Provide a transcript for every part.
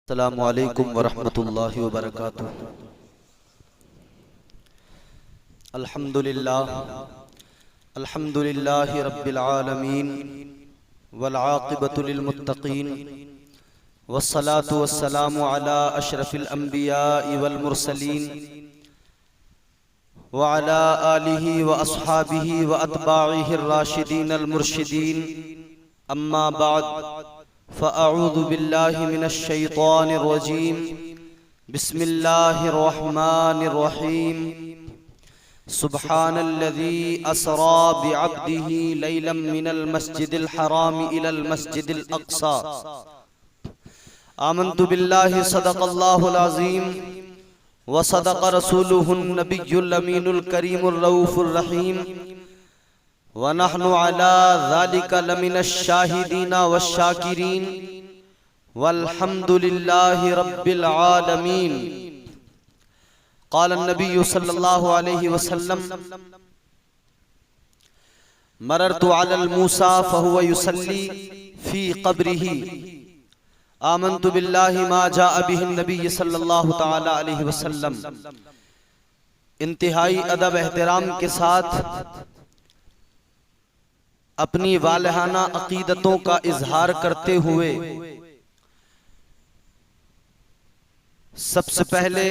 अस्सलामु अलैकुम वरहमतुल्लाहि वबरकातुह। अल्हम्दुलिल्लाहि रब्बिल आलमीन वल आक़िबतु लिल मुत्तक़ीन वस्सलातु वस्सलामु अला अशरफिल अंबियाइ वल मुरसलीन व अला आलिहि व अस्हाबिहि व अत्बाइहि राशिदीन अल मुर्शिदीन। अम्मा बाद फ़अऊज़ु बिल्लाहि मिनश शैतानिर रजीम। बिस्मिल्लाहिर रहमानिर रहीम। सुब्हानल्लज़ी असरा बिअब्दिही लैलन मिनल मस्जिदिल हराम इलल मस्जिदिल अक़सा। आमन्तु बिल्लाहि सदक़ल्लाहुल अज़ीम व सदक़ रसूलुहुन नबियुल अमीनुल करीमुर रऊफ़ुर रहीम व नहनु अला ज़ालिका लमिनश शाहिदीना वश्शाकिरीन वल्हम्दुलिल्लाहि रब्बिल आलमीन। क़ाल नबी सल्लल्लाहु अलैहि वसल्लम मररतु अलल मूसा फहुव युसल्ली फी क़ब्रिही। आमन्तु बिल्लाहि मा जाअ बिहिन नबी सल्लल्लाहु तआला अलैहि वसल्लम। इंतहाई अदब एहतराम के साथ अपनी वालहाना अकीदतों का इजहार करते हुए सबसे पहले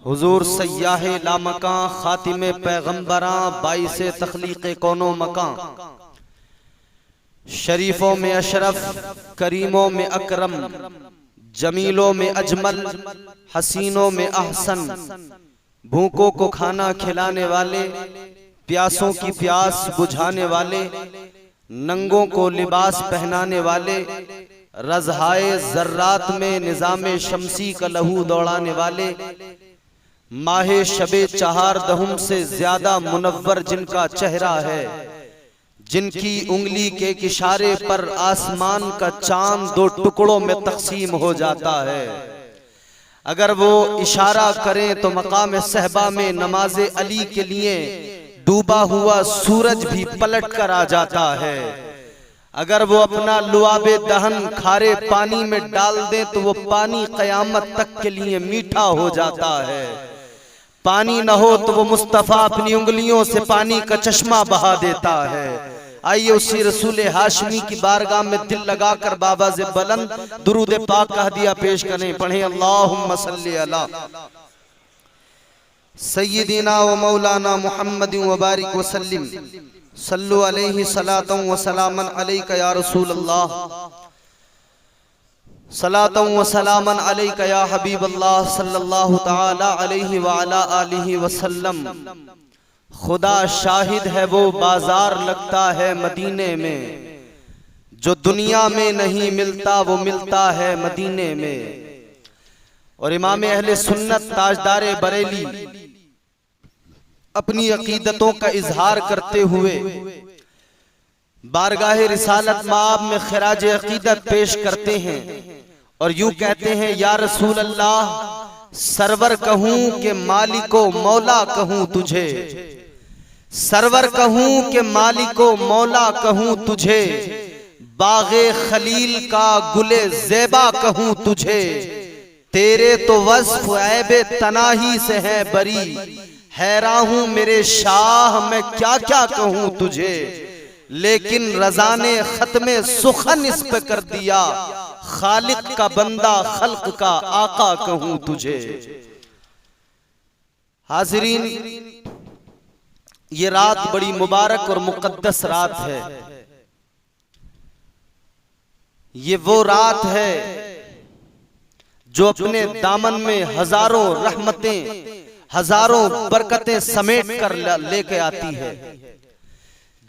हुजूर सय्याहे लामकां खातिमे पैगंबरां बाइसे तख्लीक़े कौनो मकां शरीफों में अशरफ करीमों में अकरम जमीलों में अजमल हसीनों में अहसन भूखों को खाना खिलाने वाले प्यासों की प्यास बुझाने वाले नंगों को लिबास पहनाने वाले रज़हाए ज़र्रात में निज़ामे शमसी का लहू दौड़ाने वाले माहे शबे चहार दहुम से ज्यादा मुनव्वर जिनका चेहरा है, जिनकी उंगली के इशारे पर आसमान का चांद दो टुकड़ों में तकसीम हो जाता है। अगर वो इशारा करें तो मकाम सहबा में नमाज़े अली के लिए डूबा हुआ सूरज भी पलट कर आ जाता है। अगर वो अपना लुआबे दहन खारे पानी में डाल दे तो वो पानी कयामत तक के लिए मीठा हो जाता है। पानी न हो तो वो मुस्तफा अपनी उंगलियों से पानी का चश्मा बहा देता है। आइए उसी रसूल हाशमी की बारगाह में दिल लगाकर बाबा से बुलंद दुरूद पाक का हदिया पेश करें। पढ़ें अल्लाहुम्मा सल्ली अला सय्यिदिना व मौलाना मुहम्मदिन व बारिक व सल्लिम। सल्लु अलैहि सलातन व सलामन अलैका या रसूल अल्लाह। सलातन व सलामन अलैका या हबीब अल्लाह सल्लल्लाहु तआला अलैहि व अला आलिहि व सल्लम। खुदा शाहिद है वो बाजार लगता है मदीने में, जो दुनिया में नहीं मिलता वो मिलता है मदीने में। और इमाम अहले सुन्नत ताजदारे बरेली अपनी अकीदतों का इजहार करते हुए बारगाह रिसालत माब में खिराज अकीदत पेश करते हैं और यूं कहते हैं, या रसूल अल्लाह सरवर कहूं के मालिको मौला कहूं तुझे, सरवर कहूं के मालिको मौला कहूं तुझे, बागे खलील का गुले ज़ेबा कहूं तुझे। तेरे तो वस्फ ऐबे तनाही से है बरी, हैरान हूं मेरे शाह मैं क्या क्या कहूं तुझे। लेकिन रज़ा ने खत्मे सुखन इस पे कर दिया, खालिक का बंदा खल्क का आका कहूं तुझे। हाज़रीन, ये रात बड़ी मुबारक और मुकद्दस रात है। ये वो रात है जो अपने दामन में हजारों रहमतें हजारों बरकतें समेट कर लेके आती है।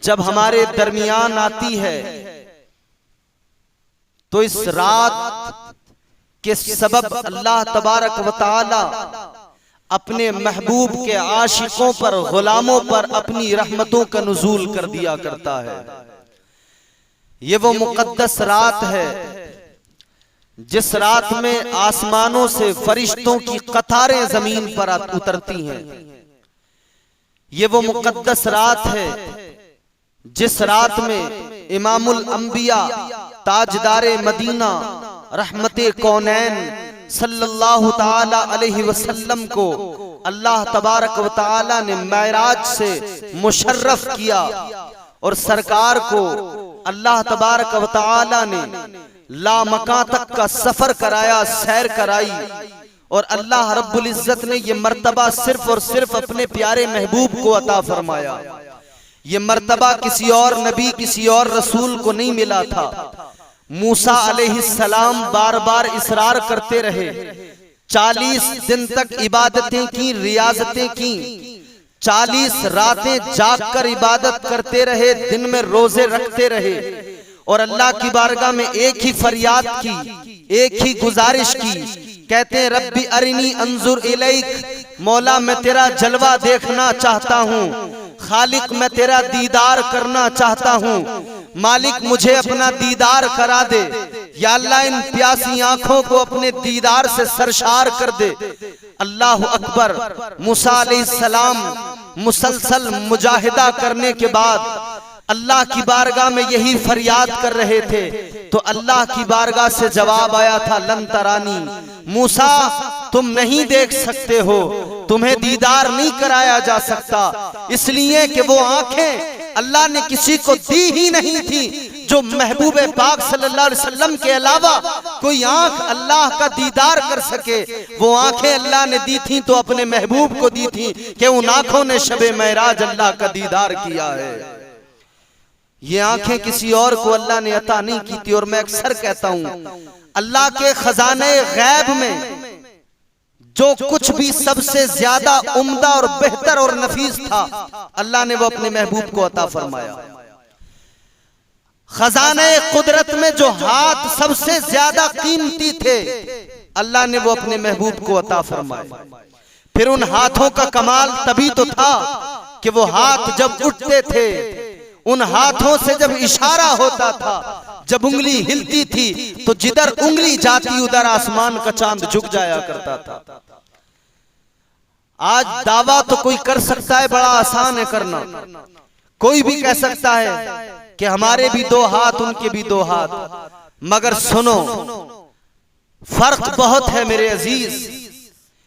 जब हमारे दरमियान आती है तो इस रात के सबब अल्लाह तबारक व तआला अपने महबूब के आशिकों पर गुलामों पर अपनी रहमतों का नुज़ूल कर दिया करता है। ये वो मुकद्दस रात है जिस रात में आसमानों से फरिश्तों की कतारें जमीन पर उतरती हैं। ये वो मुकद्दस रात है जिस रात में इमामुल अंबिया ताजदारे मदीना रहमते कौनैन सल्लल्लाहु ताला अलैहि वसल्लम को अल्लाह तबारक व ताला ने मेराज से मुशर्रफ किया और सरकार को अल्लाह तबारक व ताला ने लामकां तक का सफर कराया, सैर कराई। और अल्लाह रब्बुल इज्जत ने ये मर्तबा सिर्फ और सिर्फ अपने प्यारे महबूब को अता फरमाया। ये मर्तबा किसी और नबी, किसी और रसूल को नहीं मिला था। मूसा अलैहिस्सलाम बार बार इसरार करते रहे, 40 दिन तक इबादतें की, रियाजतें की, 40 रातें जागकर इबादत करते रहे, दिन में रोजे रखते रहे और अल्लाह की बारगाह में एक ही फरियाद की, एक ही गुजारिश की। कहते हैं रब्बी अरिनी अंजुर इलैक, मौला मैं तेरा जलवा देखना चाहता हूँ, खालिक मैं तेरा दीदार करना चाहता हूँ, मालिक मुझे अपना दीदार करा दे। या अल्लाह इन प्यासी आंखों को अपने दीदार से सरशार कर दे। अल्लाह अकबर। मूसा अलैहिस्सलाम मुसलसल मुजाहिदा करने के बाद अल्लाह की बारगाह में यही फरियाद कर रहे थे तो अल्लाह की बारगाह से जवाब आया था, लन तरानी, मूसा तुम नहीं देख सकते हो, तुम्हें दीदार नहीं कराया जा सकता, इसलिए कि वो आंखें अल्लाह ने किसी को दी ही नहीं थी जो महबूब पाक सल्लल्लाहु अलैहि वसल्लम के अलावा कोई आंख अल्लाह का दीदार कर सके। वो आंखें अल्लाह ने दी थी तो अपने महबूब को दी थी कि उन आंखों ने शबे मेराज अल्लाह का दीदार किया है। ये आंखें किसी और को अल्लाह ने अता नहीं की थी। और मैं अक्सर कहता हूं अल्लाह के खजाने गैब में जो कुछ भी सबसे ज्यादा उम्दा और बेहतर और नफीस था अल्लाह ने वो अपने महबूब को अता फरमाया। खजाने कुदरत में जो हाथ सबसे ज्यादा कीमती थे अल्लाह ने वो अपने महबूब को अता फरमाया। फिर उन हाथों का कमाल तभी तो था कि वो हाथ जब उठते थे, उन हाथों से जब इशारा होता था, जब उंगली हिलती थी तो जिधर उंगली जाती उधर आसमान का चांद झुक जाया करता था। आज दावा तो कोई कर सकता है, बड़ा आसान है करना। कोई भी कह सकता है कि हमारे भी दो हाथ, उनके भी दो हाथ, मगर सुनो फर्क बहुत है मेरे अजीज।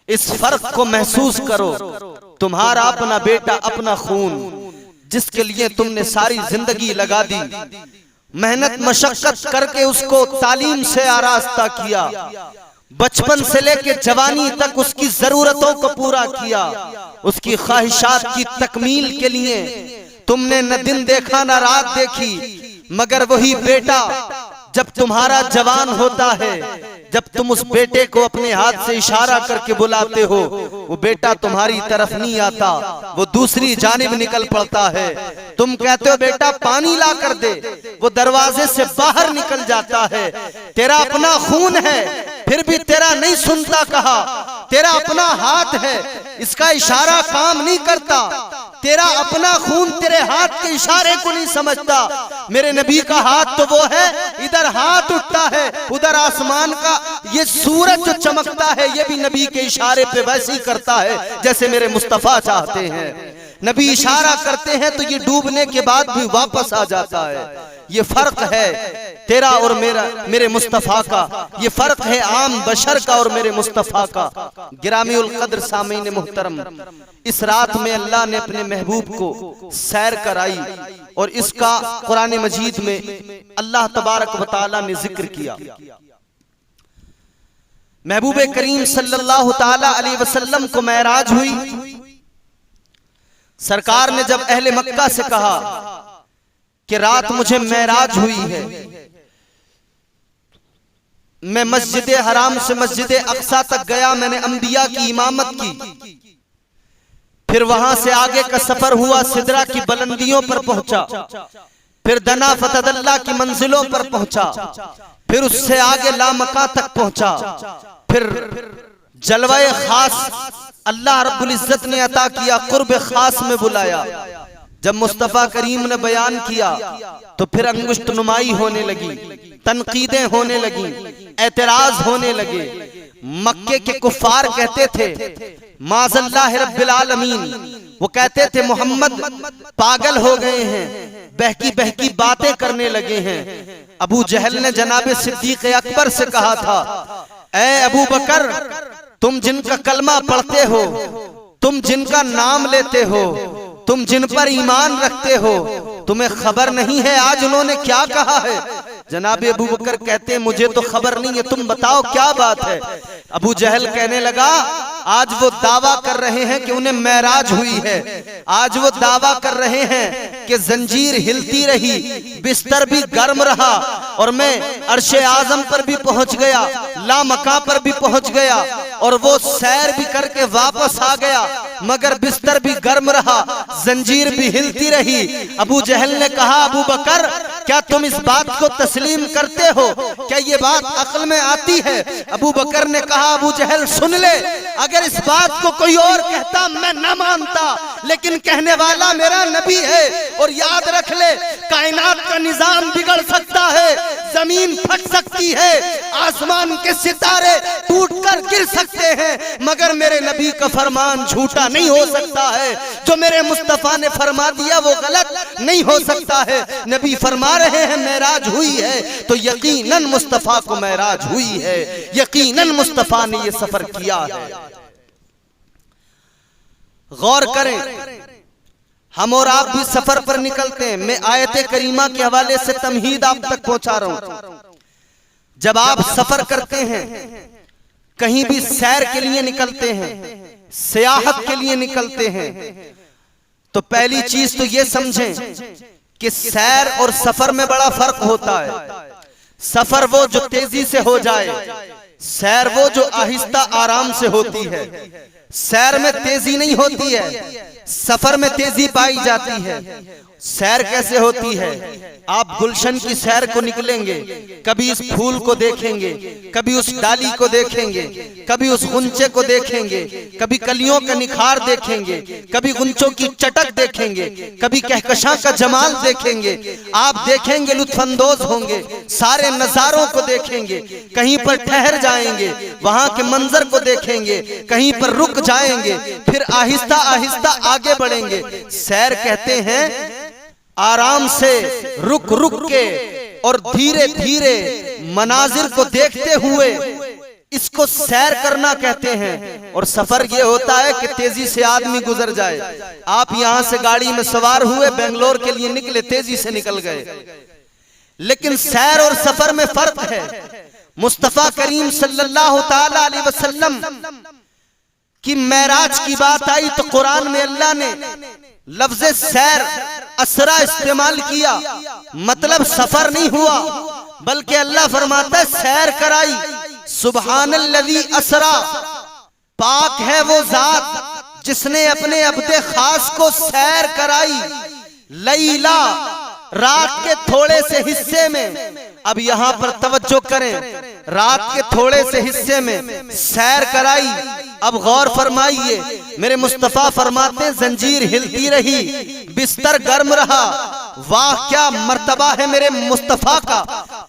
इस फर्क को महसूस करो। तुम्हारा अपना बेटा, अपना खून, जिसके लिए तुमने सारी जिंदगी लगा दी, मेहनत मशक्कत करके उसको तालीम से आरास्ता किया, बचपन से लेके जवानी तक उसकी जरूरतों को पूरा किया, उसकी ख्वाहिशात की तकमील के लिए तुमने न दिन देखा न रात देखी। मगर वही बेटा जब तुम्हारा जवान होता है, जब तुम उस बेटे को अपने हाथ से इशारा करके बुलाते हो, वो बेटा तुम्हारी तरफ नहीं आता, वो दूसरी जानिब निकल पड़ता है। तुम कहते हो बेटा पानी ला कर दे, वो दरवाजे से बाहर निकल जाता है। तेरा अपना खून है फिर भी तेरा नहीं सुनता कहा, तेरा अपना हाथ है इसका इशारा काम नहीं करता, तेरा अपना खून तेरे हाथ के इशारे को नहीं समझता। मेरे नबी का हाथ तो वो है, इधर हाथ उठता है उधर आसमान का ये सूरज जो चमकता है ये भी नबी के इशारे पे वैसे ही करता है जैसे मेरे मुस्तफा चाहते हैं। नबी इशारा करते हैं तो ये डूबने के बाद भी वापस आ जाता है। ये फर्क है तेरा और मेरा, मेरे मुस्तफा का। ये फर्क है आम बशर का और मेरे मुस्तफा का। गिरामीउल कद्र सामीन मुहतरम, इस रात में अल्लाह ने अपने महबूब को सैर कराई और इसका कुरान मजीद में अल्लाह तबारक व तआला ने जिक्र किया। महबूब करीम सल्लल्लाहु ताला अलैहि वसल्लम को मेराज हुई। सरकार ने जब अहले मक्का से कहा कि रात मुझे मेराज हुई है, मैं मस्जिद हराम से मस्जिद अक्सा तक गया, मैंने अंबिया की इमामत की, फिर वहां से आगे का सफर हुआ, सिदरा की बुलंदियों पर पहुंचा, फिर दना फतदल्ला की मंजिलों पर पहुंचा, फिर उससे आगे लामका तक पहुंचा, फिर जलवाए खास अल्लाह रब्बुल इज्जत ने अता किया, कुर्ब खास में बुलाया। जब मुस्तफा करीम ने बयान किया तो फिर अंगुष्ठ नुमाई होने लगी, तनकीदें होने लगी, एतराज होने लगे। मक्के के कुफार कहते थे माज़ल्लाह रब्बिल आलमीन, वो कहते थे मोहम्मद पागल हो गए हैं, बहकी बहकी बातें करने लगे हैं। अबू जहल ने जनाब सिद्दीक अकबर से कहा था, ऐ अबू बकर, तुम जिनका कलमा पढ़ते हो, तुम जिनका नाम लेते हो, तुम जिन पर ईमान रखते हो, तुम्हें खबर नहीं है आज उन्होंने क्या कहा है? जनाब अबू बकर कहते हैं, मुझे तो खबर नहीं है, तुम बताओ क्या बात है। अबू जहल कहने लगा, आज वो दावा कर रहे हैं कि उन्हें मेराज हुई है, आज वो दावा कर रहे हैं कि जंजीर हिलती रही, बिस्तर भी गर्म रहा, और मैं अर्शे आजम पर भी पहुंच गया, लामका पर भी पहुंच गया, और वो सैर भी करके वापस आ गया, मगर बिस्तर भी गर्म रहा, जंजीर भी हिलती रही। अबू जहल ने कहा, अबू बकर, क्या तुम इस बात को तस्लीम करते हो? क्या ये बात अक्ल में आती है? अबू बकर ने कहा, अबू जहल सुन ले, अगर इस बात को कोई और कहता मैं न मानता, लेकिन कहने वाला मेरा नबी है, और याद रख ले, कायनात का निजाम बिगड़ सकता है, जमीन फट सकती है, आसमान के सितारे टूटकर गिर सकते हैं, मगर मेरे नबी का फरमान झूठा नहीं हो सकता है। जो मेरे मुस्तफा ने फरमा दिया वो गलत नहीं हो सकता है। नबी फरमा रहे हैं मेराज हुई है, तो यकीनन मुस्तफा को मेराज हुई है, यकीनन मुस्तफा ने ये सफर किया है। गौर करें, हम और आप भी सफर पर निकलते हैं। मैं आयत करीमा के हवाले से तमहीद आप तक पहुंचा रहा हूं। जब आप सफर करते हैं, कहीं भी सैर के लिए निकलते हैं, सियाहत के लिए निकलते हैं, तो पहली चीज तो ये समझें कि सैर और सफर में बड़ा फर्क होता है। सफर वो जो तेजी से हो जाए, सैर वो जो आहिस्ता आराम से होती है। सैर में तेजी नहीं होती है, सफर में तेजी पाई जाती है। सैर कैसे होती है? आप गुलशन की सैर को निकलेंगे, कभी इस फूल को देखेंगे, कभी उस डाली को देखेंगे, कभी उस गुंचे को देखेंगे, कभी कलियों का निखार देखेंगे, कभी गुंचों की चटक देखेंगे, कभी कहकशां का जमाल देखेंगे। आप देखेंगे, लुत्फानंदोज होंगे, सारे नजारों को देखेंगे, कहीं पर ठहर जाएंगे, वहां के मंजर को देखेंगे, कहीं पर रुक जाएंगे, फिर आहिस्ता आहिस्ता आगे बढ़ेंगे। सैर कहते हैं आराम से, रुक रुक के और धीरे धीरे मनाजिर को देखते हुए, इसको सैर करना कहते हैं। और सफर ये होता है कि तेजी से आदमी गुजर जाए। आप यहां से गाड़ी में सवार हुए, बेंगलोर के लिए निकले, तेजी से निकल गए, लेकिन सैर और सफर में फर्क है। मुस्तफा करीम सल्लल्लाहु ताला अलैहि वसल्लम की मेराज की बात आई तो कुरान में अल्लाह ने लफ्ज़ सैर असरा इस्तेमाल किया, मतलब सफर नहीं हुआ, बल्कि अल्लाह फरमाता है सैर कराई। सुबहानल्लज़ी असरा, पाक है वो जात जिसने अपने अब्दे खास को सैर कराई। लैला, रात के थोड़े से हिस्से में, अब यहां पर तवज्जो करें, रात के थोड़े से हिस्से में सैर कराई। अब गौर फरमाइए, मेरे मुस्तफा फरमाते जंजीर हिलती रही, बिस्तर गर्म रहा। वाह क्या मर्तबा है मेरे मुस्तफा का,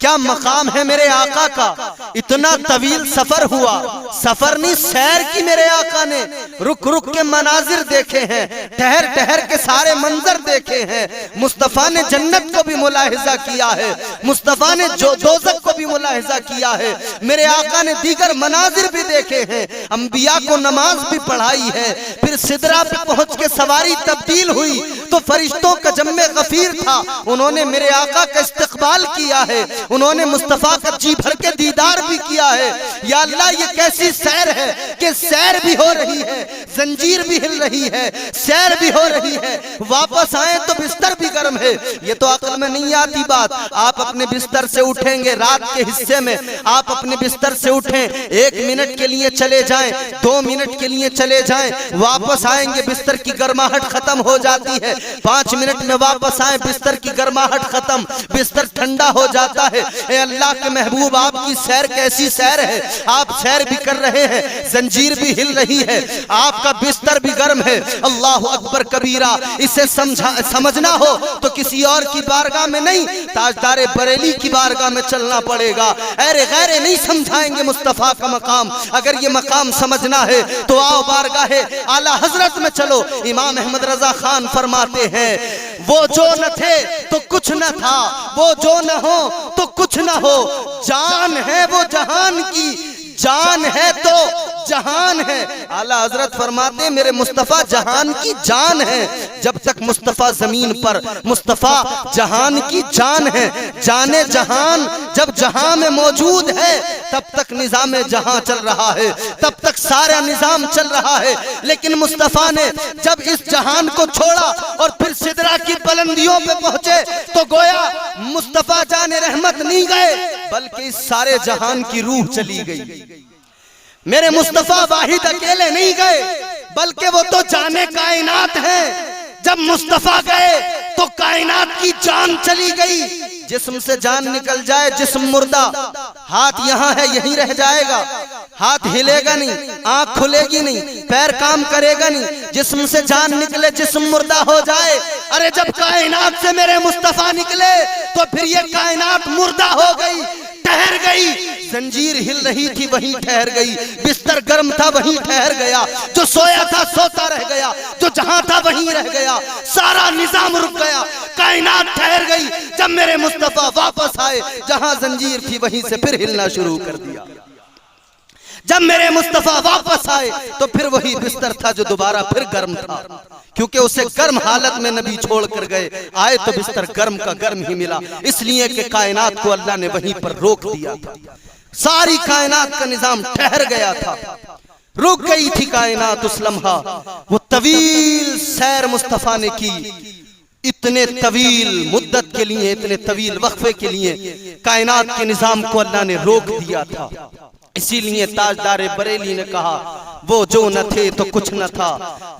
क्या मकाम है मेरे आका का। इतना तवील सफर हुआ, सफर नहीं सैर की मेरे आका ने। रुक रुक के मनाजिर देखे हैं, ठहर ठहर के सारे मंजर देखे हैं। मुस्तफा ने जन्नत को भी मुलाहिजा किया है, मुस्तफा ने जो दोज़ख को भी मुलाहिजा किया है। मेरे आका ने दीगर मनाजिर भी देखे हैं, अंबिया को नमाज भी पढ़ाई है। फिर सिदरा पे पहुंच के सवारी तब्दील हुई तो फरिश्तों का जम्मे गफीर था, उन्होंने मेरे आका का इस्तकबाल किया है, उन्होंने मुस्तफा का जी भर के दीदार भी किया है। या अल्लाह, ये कैसी सैर है कि सैर भी हो रही है, जंजीर भी हिल रही है, सैर भी हो रही है, वापस आए तो बिस्तर भी गर्म है। ये तो अक्ल में नहीं आती बात। आप अपने बिस्तर से उठेंगे, रात के हिस्से में आप अपने बिस्तर से उठें, 1 मिनट के लिए चले जाएं, 2 मिनट के लिए चले जाएं, वापस आएंगे बिस्तर की गर्माहट खत्म हो जाती है। 5 मिनट में वापस आए, बिस्तर की गर्माहट खत्म, बिस्तर ठंडा हो जाता है। ए अल्लाह के महबूब, आपकी सैर कैसी सैर है। आप सैर भी कर रहे हैं, जंजीर भी हिल रही है, आपका बिस्तर भी गर्म है। अल्लाह अकबर कबीरा। इसे समझना हो तो किसी और की बारगाह में नहीं, ताजदारे बरेली की बारगाह में चलना पड़ेगा। अरे गैरे नहीं समझाएंगे मुस्तफा का मकाम। अगर ये मकाम समझना है तो आओ बारगाह आला हजरत में चलो। इमाम अहमद रजा खान फरमाते हैं, वो जो न थे तो कुछ न था, वो जो न हो तो कुछ न हो, जान है वो जहान की, जान है तो जहान है। आला हजरत फरमाते मेरे मुस्तफा जहान की जान है। जब तक मुस्तफा जमीन पर, मुस्तफा जहान की जान है। जाने जहान जब जहां में मौजूद है, तब तक निजाम जहां चल रहा है, तब तक सारा निजाम चल रहा है। लेकिन मुस्तफा ने जब इस जहान को छोड़ा और फिर सिदरा की बुलंदियों पे पहुंचे, तो गोया मुस्तफा जाने रहमत नहीं गए, बल्कि इस सारे जहान की रूह चली गई। मेरे मुस्तफा वाहिद अकेले नहीं गए, बल्कि वो तो जाने कायनात हैं। जब मुस्तफा गए तो कायनात की जान चली गई। जिस्म से जान निकल जाए, जिस्म मुर्दा, हाथ यहाँ है यहीं रह जाएगा, हाथ हिलेगा नहीं, आंख खुलेगी नहीं, पैर काम करेगा नहीं। जिस्म से जान निकले, जिस्म मुर्दा हो जाए। अरे जब कायनात से मेरे मुस्तफा निकले तो फिर ये कायनात मुर्दा हो गई, ठहर गई। जंजीर हिल रही थी वहीं ठहर गई, बिस्तर गर्म था वहीं ठहर गया, जो सोया था सोता रह गया, जो जहां था वहीं रह गया, सारा निजाम रुक गया, कायनात ठहर गई। जब मेरे मुस्तफा वापस आए, जहां जंजीर थी वहीं से फिर हिलना शुरू कर दिया। जब मेरे मुस्तफा वापस आए तो फिर वही बिस्तर था जो दोबारा फिर गर्म था, क्योंकि उसे गर्म हालत में नबी छोड़ कर गए। आए तो बिस्तर गर्म का गर्म ही मिला, इसलिए कि कायनात को अल्लाह ने वहीं पर रोक दिया था। सारी कायनात का निजाम ठहर गया था, रुक गई थी कायनात उस लम्हा। वो तवील सैर मुस्तफा ने की, इतने तवील मुद्दत के लिए, इतने तवील वक्फे के लिए कायनात के निजाम को अल्लाह ने रोक दिया था। इसीलिए ताजदारे बरेली ने कहा, वो जो न थे तो कुछ न था,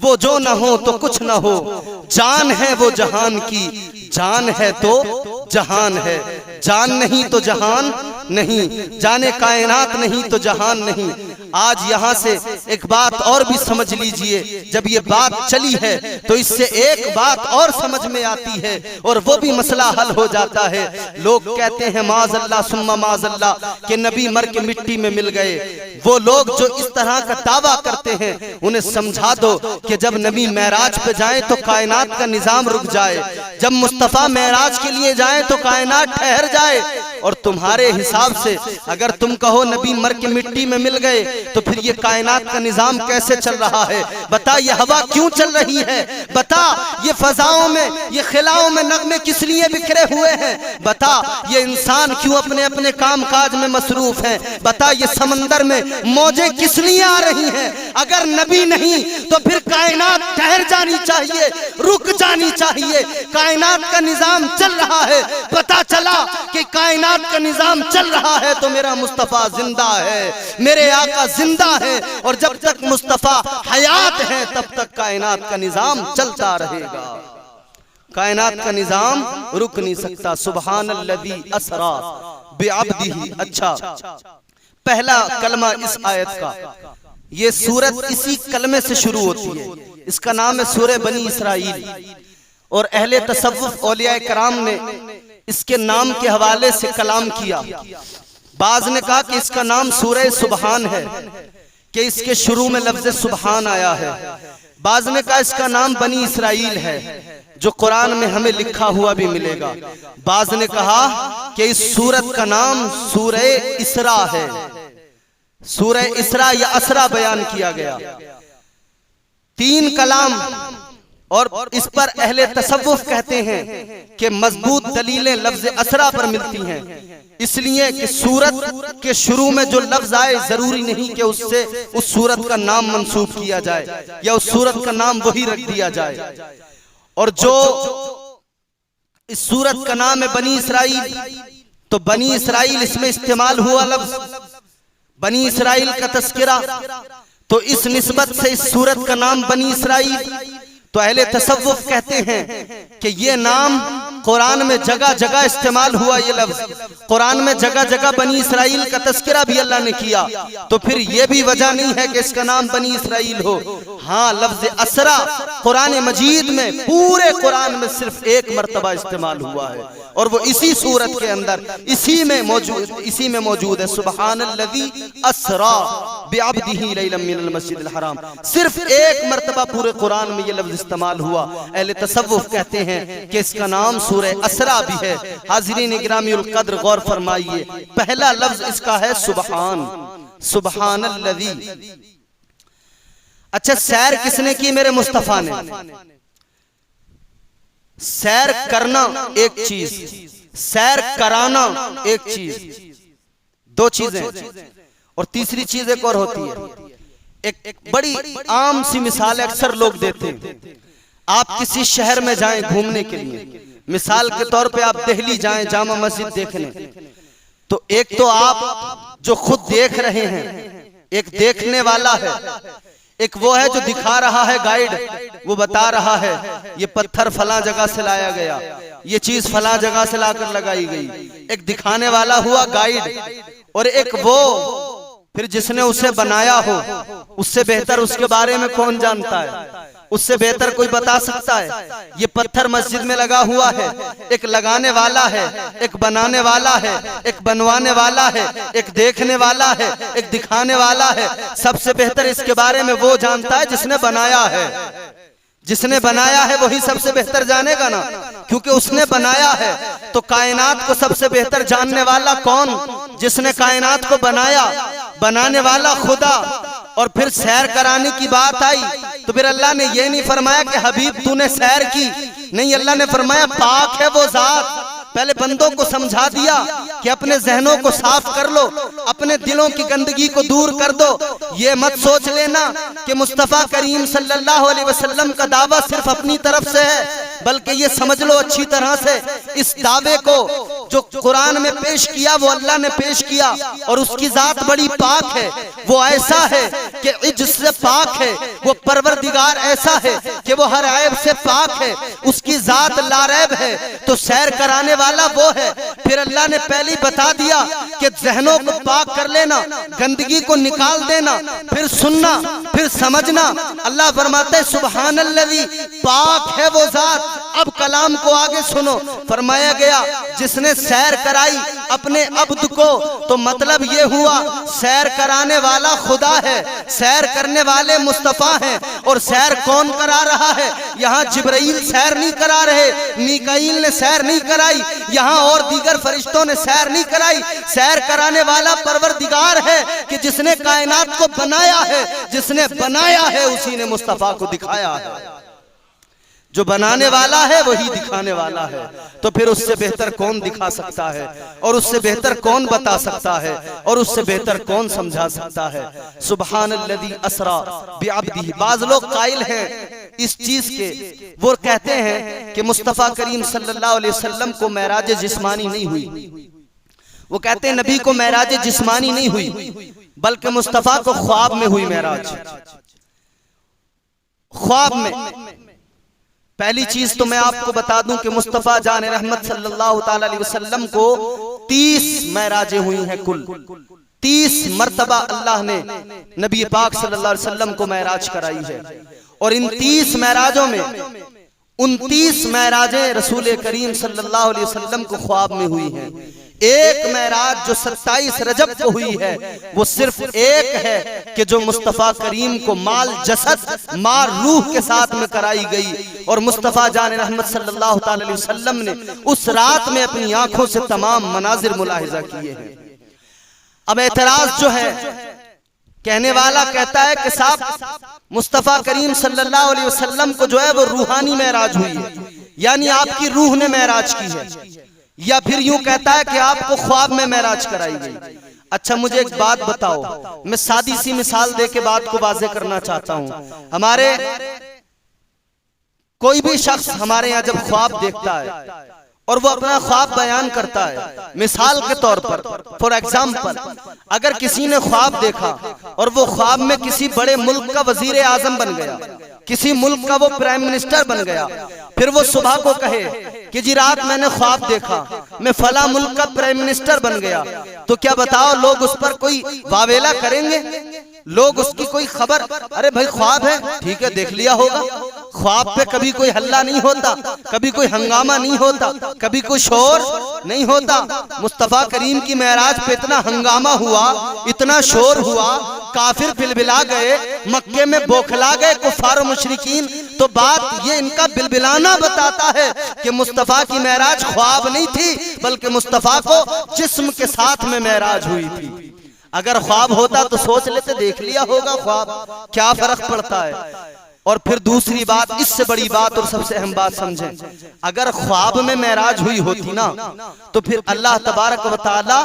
वो जो न हो तो कुछ न हो, जान है वो जहान की, जान है तो जहान है। जान नहीं तो जहान नहीं, जाने कायनात नहीं तो जहान नहीं। आज यहाँ से एक बात और भी समझ लीजिए, जब ये बात चली है तो इससे एक बात और समझ में आती है, और वो भी मसला हल हो जाता है। लोग कहते हैं माज़अल्लाह सुम्मा माज़अल्लाह कि नबी मर के मिट्टी में मिल गए। वो लोग जो इस तरह का दावा करते हैं, उन्हें समझा दो कि जब नबी मेराज पे जाए तो कायनात का निजाम रुक जाए, जब मुस्तफा मेराज के लिए जाए तो कायनात ठहर जाए। और तुम्हारे हिसाब से अगर तुम कहो नबी मर के मिट्टी में मिल गए, तो फिर ये कायनात का निजाम कैसे चल रहा है? बता, ये हवा क्यों चल रही है? बता, ये फजाओं में, ये खिलाओं में नगमे किस लिए बिखरे हुए हैं? बता, ये इंसान क्यों अपने अपने काम काज में मसरूफ हैं? बता, ये समंदर में मौजें किस लिए आ रही हैं? अगर नबी नहीं तो फिर कायनात ठहर जानी चाहिए, रुक जानी चाहिए। कायनात का निजाम चल रहा है, पता चला कि कायनात का निजाम चल रहा है तो मेरा मुस्तफा जिंदा है, मेरे आका जिंदा है। और जब तक मुस्तफा हयात है तब तक कायनात का निजाम चलता रहेगा, कायनात का निजाम रुक नहीं सकता। सुब्हानल्लज़ी अस्रा बिअब्दिही। अच्छा, पहला कलमा इस आयत का, ये सूरत इसी कलमे से शुरू होती है। इसका नाम है सूरह बनी इसराइल, और अहले तसव्वुफ औलिया कराम ने इसके नाम के हवाले से कलाम किया। बाज ने कहा कि इसका नाम सूरह सुबहान है, कि इसके शुरू में लफ्ज सुबहान आया है। बाज ने कहा इसका नाम बनी इसराइल है, जो कुरान में हमें लिखा हुआ भी मिलेगा। बाज ने कहा कि इस सूरत का नाम सूरह इसरा है, सूरह इसरा या असरा बयान किया गया। तीन कलाम, और इस पर अहले तसव्वुफ कहते हैं कि मजबूत दलीलें लफ्ज असरा पर मिलती हैं, इसलिए कि सूरत के शुरू में जो लफ्ज आए जरूरी नहीं कि उससे उस सूरत का नाम मंसूब किया जाए या उस सूरत का नाम वही रख दिया जाए। और जो इस सूरत का नाम है बनी इसराइल, तो बनी इसराइल इसमें इस्तेमाल हुआ लफ्ज बनी इसराइल का तस्करा, तो इस निस्बत से इस सूरत का नाम बनी इसराइल। तो अहले तसव्वुफ कहते हैं कि ये नाम कुरान में जगह जगह इस्तेमाल हुआ, ये लफ्ज कुरान में जगह जगह बनी इसराइल का तस्करा भी अल्लाह ने किया, तो फिर ये भी वजह नहीं है कि इसका नाम बनी इसराइल हो। हाँ, लफ्ज असरा कुरान मजीद में, पूरे कुरान में सिर्फ एक मर्तबा इस्तेमाल हुआ है, और वो इसी सूरत के अंदर इसी में मौजूद है। सुब्हानल्लज़ी अस्रा बिअब्दिही लैलन मिनल मस्जिदिल हराम। सिर्फ एक मर्तबा पूरे कुरान में ये लफ्ज इस्तेमाल हुआ। अहले तसव्वुफ कहते हैं कि इसका नाम सूरह असरा भी है। हाज़रीन गिरामीउल क़द्र गौर फरमाइए, पहला लफ्ज इसका है सुबहान, सुबहानल्लज़ी। अच्छा, सैर किसने की? मेरे मुस्तफा ने। सैर करना एक चीज, सैर कराना एक चीज, दो चीजें। और तीसरी चीज एक और होती है। एक बड़ी आम सी मिसाल अक्सर लोग देते हैं। आप किसी शहर में जाएं घूमने के लिए, मिसाल के तौर पे आप दिल्ली जाएं जामा मस्जिद देखने, तो एक तो आप जो खुद देख रहे हैं, एक देखने वाला है, एक वो है जो दिखा रहा है, गाइड, वो बता रहा है ये पत्थर फला जगह से लाया गया, ये चीज फला जगह से लाकर लगाई गई। एक दिखाने वाला हुआ गाइड, और एक वो फिर जिसने उसे बनाया हो। उससे बेहतर उसके बारे में कौन जानता है? उससे बेहतर कोई बता सकता है? ये पत्थर मस्जिद में लगा हुआ है, एक लगाने वाला है, एक बनाने वाला है, एक बनवाने वाला है, एक देखने वाला है, एक दिखाने वाला है। सबसे बेहतर इसके बारे में वो जानता है जिसने बनाया है। जिसने बनाया है वही सबसे बेहतर जानेगा ना, क्योंकि उसने बनाया है। तो कायनात को सबसे बेहतर जानने वाला कौन? जिसने कायनात को बनाया, बनाने वाला खुदा। और फिर सैर कराने की बात आई तो फिर अल्लाह ने ये नहीं फरमाया कि हबीब तूने सैर की, नहीं, अल्लाह ने फरमाया पाक है वो जात। पहले बंदों को समझा दिया कि अपने जहनों को साफ कर लो, अपने दिलों की गंदगी को दूर कर दो। ये मत सोच लेना कि मुस्तफ़ा करीम सल्लल्लाहु अलैहि वसल्लम का दावा सिर्फ अपनी तरफ से है, बल्कि ये समझ लो अच्छी तरह से इस दावे को जो कुरान में पेश किया वो अल्लाह ने पेश किया। और उसकी जात बड़ी पाक है, वो ऐसा है कि इज्ज से पाक है, वो परवरदिगार ऐसा है कि वो हर ऐब से पाक है, उसकी जात लारैब है। तो सैर कराने वाला वो है। फिर अल्लाह ने पहले ही बता दिया कि जहनों को पाक कर लेना, गंदगी को निकाल देना, फिर सुनना, फिर समझना। अल्लाह फरमाते हैं सुबहानल्लज़ी, पाक है वो जात। अब कलाम को आगे सुनो, फरमाया गया जिसने सैर कराई अपने अब्द को, तो मतलब ये हुआ सैर कराने वाला खुदा है, सैर करने वाले मुस्तफा हैं। और सैर कौन करा रहा है? यहाँ जिब्राइल सैर नहीं करा रहे, मीकाईल ने सैर नहीं कराई, यहाँ और दीगर फरिश्तों ने सैर नहीं कराई। सैर कराने वाला परवरदिगार है कि जिसने कायनात को बनाया है, जिसने बनाया है उसी ने मुस्तफा को दिखाया है। जो बनाने वाला है वही दिखाने वाला है। तो फिर उससे बेहतर कौन दिखा सकता है, और उससे बेहतर कौन बता सकता है, और उससे बेहतर कौन समझा सकता है? सुबहानल्लज़ी असरा बिअब्दिही। बाज लोग कायल हैं इस चीज के, वो कहते हैं कि मुस्तफ़ा करीम सल्लल्लाहु अलैहि वसल्लम को मेराज जिस्मानी नहीं हुई। वो कहते हैं नबी को मेराज जिस्मानी नहीं हुई, बल्कि मुस्तफ़ा को ख्वाब में हुई मेराज। ख्वाब में पहली चीज तो मैं आपको बता दूं कि मुस्तफ़ा जान रहमत सल्लल्लाहु ताला अलैहि वसल्लम को 30 मेराजें हुई हैं कुल। 30 मर्तबा अल्लाह ने नबी पाक सल्लल्लाहु अलैहि वसल्लम को मेराज कराई है। और इन 30 मेराजों में 29 मेराजें रसूल करीम सल्लल्लाहु अलैहि वसल्लम को ख्वाब में हुई हैं। एक मेराज जो 27 रजब को हुई है वो सिर्फ एक है कि जो मुस्तफ़ा करीम को माल जसद मार रूह के साथ में कराई गई। और मुस्तफ़ा जान रहमत सल्लल्लाहु अलैहि वसल्लम ने उस रात में अपनी आंखों से तमाम मनाजिर मुलाहिजा किए हैं। अब एतराज जो है, कहने वाला कहता है कि साहब मुस्तफ़ा करीम सल्लल्लाहु अलैहि वसल्लम को जो है वो रूहानी मेराज हुई है, यानी आपकी रूह ने मेराज की है। या फिर यूं कहता है कि आपको ख्वाब में मेराज कराई गई। अच्छा मुझे एक बात बताओ, मैं सादी सी मिसाल दे के बात को वाज़ेह करना चाहता हूं। हमारे कोई भी शख्स हमारे यहाँ जब ख्वाब देखता है और वो अपना ख्वाब बयान करता है, मिसाल के तौर पर फॉर एग्जाम्पल, अगर किसी ने ख्वाब देखा और वो ख्वाब में किसी बड़े मुल्क का वजीर आजम बन गया, किसी मुल्क का वो प्राइम मिनिस्टर बन गया, फिर वो सुबह को कहे कि जी रात मैंने ख्वाब देखा मैं फला मुल्क का प्राइम मिनिस्टर बन गया, तो क्या बताओ लोग उस पर कोई वावेला करेंगे? लोग उसकी कोई खबर, अरे भाई ख्वाब है ठीक है देख लिया होगा, ख्वाब पे कभी कोई हल्ला नहीं होता, कभी कोई हंगामा नहीं होता, कभी कोई शोर नहीं होता। मुस्तफा करीम की मेराज पे इतना हंगामा हुआ, इतना शोर हुआ, काफिर बिलबिला गए, मक्के में बौखला गए कुफार और मुशरिकीन। तो बात ये इनका बिलबिलाना बताता है कि मुस्तफा की मेराज ख्वाब नहीं थी, बल्कि मुस्तफा को जिस्म के साथ में मेराज हुई थी। अगर ख्वाब होता तो सोच लेते, देख लिया होगा ख्वाब, क्या फर्क पड़ता है। और फिर दूसरी बात, इससे बड़ी बात और सबसे अहम बात समझें, अगर ख्वाब में मेराज हुई होती ना, तो फिर अल्लाह तबारक व तआला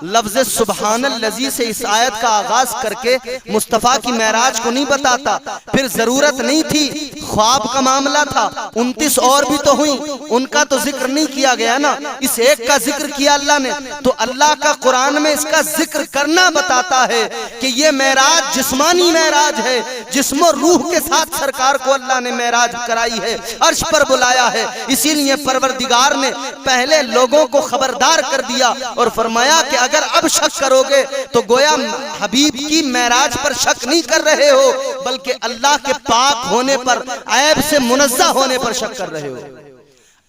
लफ्ज़ सुब्हानल्लज़ी से इस आयत का आगाज करके मुस्तफ़ा की मेराज को नहीं बताता। फिर जरूरत नहीं थी, ख्वाब का मामला था। 29 और भी तो हुई, उनका तो जिक्र नहीं किया गया ना, इस एक का जिक्र किया अल्लाह ने। तो अल्लाह का कुरान में इसका जिक्र करना बताता है कि ये मेराज जिस्मानी मेराज है, जिस्म रूह के साथ सरकार को अल्लाह ने मेराज कराई है, अर्श पर बुलाया है। इसीलिए परवरदिगार ने पहले लोगों को खबरदार कर दिया और फरमाया कि अगर अब शक करोगे तो गोया हबीब की मेराज पर शक नहीं कर रहे हो, बल्कि अल्लाह के पाक होने पर, ऐब से मुनज़्ज़ह होने पर शक कर रहे हो।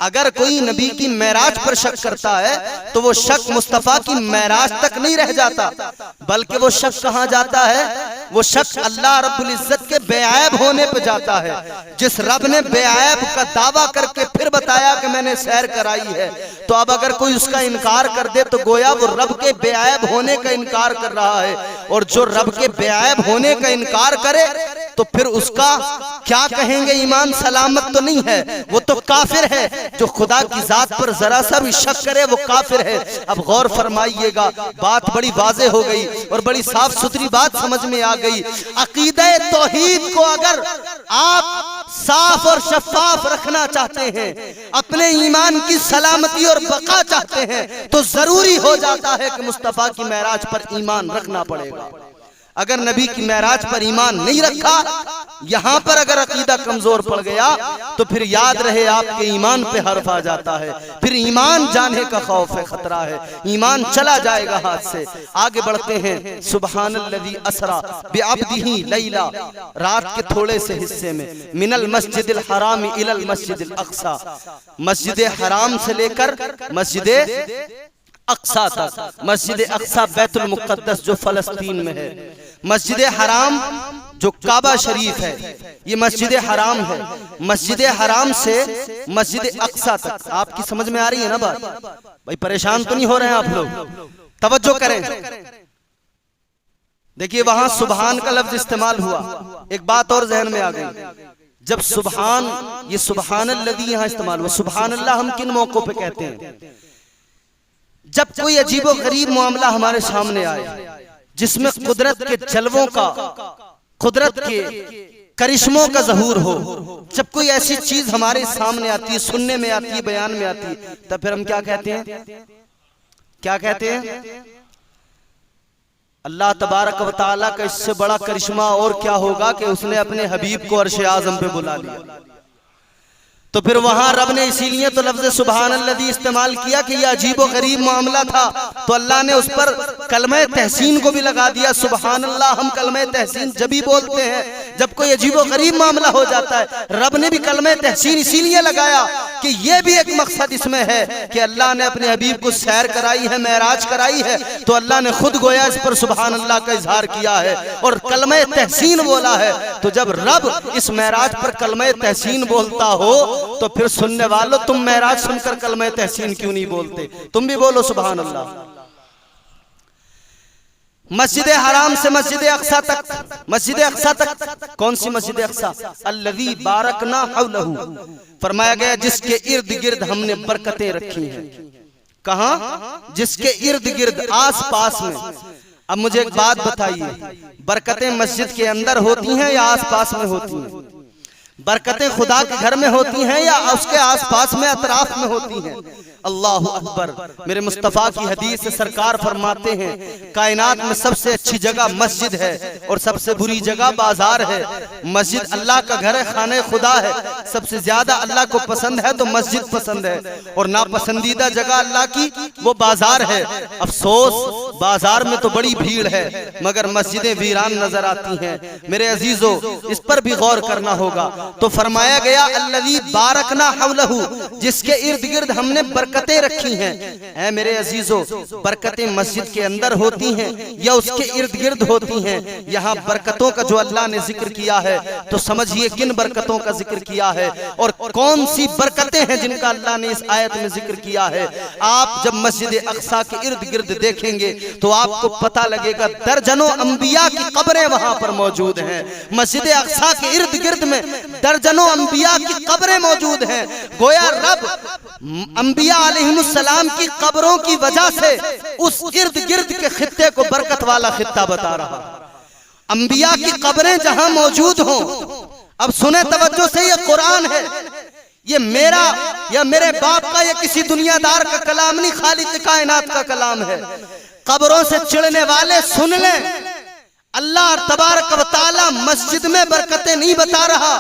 अगर कोई नबी की मेराज पर शक करता है तो वो शक मुस्तफा की मेराज तक नहीं रह जाता, बल्कि वो शक कहाँ जाता है? वो शक अल्लाह रब्बुल इज्जत के बेऐब होने पे जाता है। जिस रब ने बेऐब का दावा करके फिर बताया कि मैंने सैर कराई है, तो अब अगर कोई उसका इनकार कर दे तो गोया वो रब के बेऐब होने का इनकार कर रहा है। और जो रब के बेऐब होने का इनकार करे तो फिर उसका क्या कहेंगे, ईमान सलामत तो नहीं है, वो तो काफिर है। जो खुदा की जात पर जरा सा भी शक करे वो काफिर है। अब गौर फरमाइएगा, बात बड़ी वाज़े हो गई और बड़ी साफ सुथरी बात समझ में आ गई। अकीदे तौहीद को अगर आप साफ और शफाफ रखना चाहते हैं, अपने ईमान की सलामती और बका चाहते हैं, तो जरूरी हो जाता है कि मुस्तफा की मेराज पर ईमान रखना पड़ेगा। अगर नबी की मेराज पर ईमान नहीं रखा, यहां पर अगर अकीदा कमजोर पड़ गया तो फिर याद रहे आपके ईमान पे हर्फ आ जाता है, फिर ईमान जाने का खौफ है, खतरा है, ईमान चला जाएगा हाथ से। आगे बढ़ते हैं। सुब्हानल्लज़ी असरा बिअब्दिही लैला, रात के थोड़े से हिस्से में, मिनल मस्जिदिल हराम इलल मस्जिदिल अक्सा, मस्जिद हराम से लेकर मस्जिद अक्सा तक। मस्जिद अक्सा बैतुल मुक़द्दस जो फलस्तीन में है, मस्जिद हराम जो काबा शरीफ है, ये मस्जिद हराम है। मस्जिद हराम से मस्जिद अक्सा तक, आपकी समझ में आ रही है ना बात? भाई परेशान तो नहीं हो रहे हैं आप लोग? तवज्जो करें। देखिए वहां सुभान का लफ्ज इस्तेमाल हुआ, एक बात और जहन में आ गई। जब सुभान, ये सुब्हानल्लज़ी यहाँ इस्तेमाल हुआ, सुभान अल्लाह हम किन मौकों पे कहते हैं? जब कोई अजीबो गरीब मामला हमारे सामने आए जिसमें कुदरत के जलवों का, कुदरत के करिश्मों का ज़हूर हो, जब कोई ऐसी चीज हमारे सामने आती है, सुनने में आती है, बयान में आती है, तब फिर हम क्या कहते हैं? क्या कहते हैं? अल्लाह तबारक व तआला का इससे बड़ा करिश्मा और क्या होगा कि उसने अपने हबीब को अर्श आज़म पे बुला लिया। तो फिर वहां रब ने इसीलिए तो लफ्ज़ सुब्हानल्लज़ी इस्तेमाल किया कि यह अजीब व गरीब मामला था, तो अल्लाह ने उस पर कलमे तहसीन को भी लगा दिया। सुब्हानल्लाह हम कलमे तहसीन जब भी बोलते हैं जब कोई अजीब व गरीब मामला हो जाता है। रब ने भी कलमे तहसीन इसीलिए लगाया कि यह भी एक मकसद इसमें है कि अल्लाह ने अपने हबीब को सैर कराई है, मेराज कराई है, तो अल्लाह ने खुद गोया इस पर सुब्हानल्लाह का इजहार किया है और कलमे तहसीन बोला है। तो जब रब इस मेराज पर कलमे तहसीन बोलता हो तो फिर सुनने वालों, तुम मेराज सुनकर कलमे तहसीन क्यों नहीं बोलते? तुम भी बोलो सुभान अल्लाह। मस्जिद हराम से मस्जिद अक्सा तक, मस्जिद अक्सा तक कौन सी मस्जिद अक्सा? अल्लज़ी बारकना हौलहू, फरमाया गया जिसके इर्द गिर्द हमने बरकतें रखी हैं। कहां? जिसके इर्द गिर्द, आस पास में। अब मुझे एक बात बताइए, बरकतें मस्जिद के अंदर होती हैं या आस पास में होती हैं? बरकतें खुदा के घर में होती हैं या उसके आसपास में, अतराफ में होती हैं? अल्लाहु अकबर। मेरे मुस्तफ़ा की हदीस से सरकार फरमाते हैं कायनात में सबसे अच्छी जगह मस्जिद है और सबसे बुरी जगह बाजार है। मस्जिद अल्लाह का घर है, खाने खुदा है। सबसे ज्यादा अल्लाह को पसंद है तो मस्जिद पसंद है और नापसंदीदा जगह अल्लाह की वो बाजार है। अफसोस बाजार में तो बड़ी भीड़ है मगर मस्जिदें वीरान नजर आती हैं। मेरे अजीजों, इस पर भी गौर करना होगा। तो फरमाया गया अल्लज़ी बारकना हौलहू, जिसके इर्द गिर्द हमने बरकतें रखी हैं। ऐ मेरे अजीजों, बरकतें मस्जिद के अंदर होती हैं या उसके इर्द गिर्द होती हैं। यहाँ बरकतों का जो अल्लाह ने जिक्र किया है तो समझिए किन बरकतों का जिक्र किया है और कौन सी बरकतें हैं जिनका अल्लाह ने इस आयत में जिक्र किया है। आप जब मस्जिद अक्सा के इर्द गिर्द देखेंगे तो आपको पता लगेगा दर्जनों अंबिया की कब्रें वहां पर मौजूद हैं। मस्जिद अक्सा के इर्द गिर्द में दर्जनों अंबिया की कब्रें मौजूद हैं। गोया रब अंबिया अलैहिमुस्सलाम की कब्रों की वजह से उस इर्द गिर्द के खित्ते को बरकत वाला खित्ता बता रहा। अंबिया की कब्रें जहां मौजूद हों, अब सुने तवज्जो से, ये कुरान है, ये मेरा या मेरे बाप का या किसी दुनियादार का कलाम नहीं, खालिक कायनात का कलाम है। कब्रों से चिढ़ने वाले सुन लें, अल्लाह तबारक व तआला मस्जिद में बरकतें नहीं बता रहा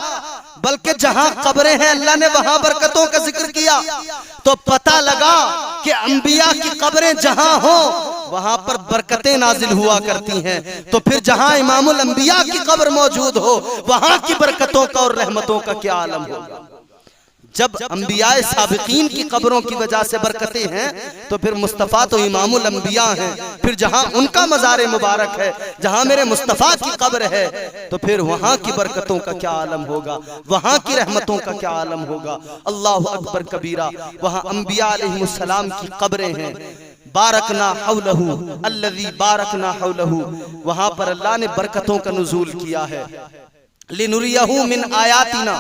बल्कि जहां कब्रें हैं अल्लाह ने वहां बरकतों का जिक्र किया। तो पता लगा कि अंबिया की कब्रें जहां हो वहां पर बरकतें नाजिल हुआ करती हैं। तो फिर जहां इमामुल अंबिया की कब्र मौजूद हो वहां की बरकतों का और रहमतों का क्या आलम होगा। जब अंबियाए साबिकीन की कब्रों की वजह से बरकतें हैं तो फिर मुस्तफ़ा तो इमामुल अंबिया हैं। फिर जहां उनका मज़ार मुबारक है, जहां मेरे मुस्तफ़ा की कब्र है, तो फिर वहां की बरकतों का क्या आलम होगा, वहां की रहमतों का क्या आलम होगा। अल्लाहु अकबर कबीरा। वहां अंबिया अलैहिमुस्सलाम की कब्रें हैं। बारकना हौलहू अल्लज़ी बारकना हौलहू, वहां पर अल्लाह ने बरकतों का नुज़ूल किया है। लिनुरियहू मिन आयातिना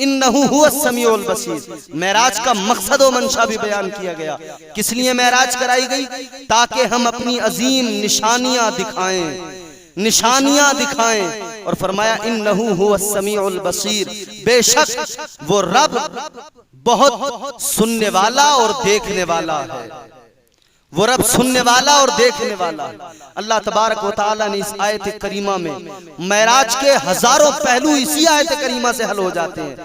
इन्नहू हुवस समीउल बसीर। मेराज का मकसद व मंशा भी बयान किया गया। किस लिए मेराज कराई गई? ताकि हम अपनी अजीम निशानियां दिखाएं। और फरमाया इन्नहू हुवस समीउल बसीर, बेशक वो रब बहुत सुनने वाला और देखने वाला है। वो रब सुनने वाला और देखने वाला। अल्लाह तबारक व तआला ने इस आयत करीमा में मेराज के हजारों पहलू इसी आयत करीमा से हल हो जाते हैं।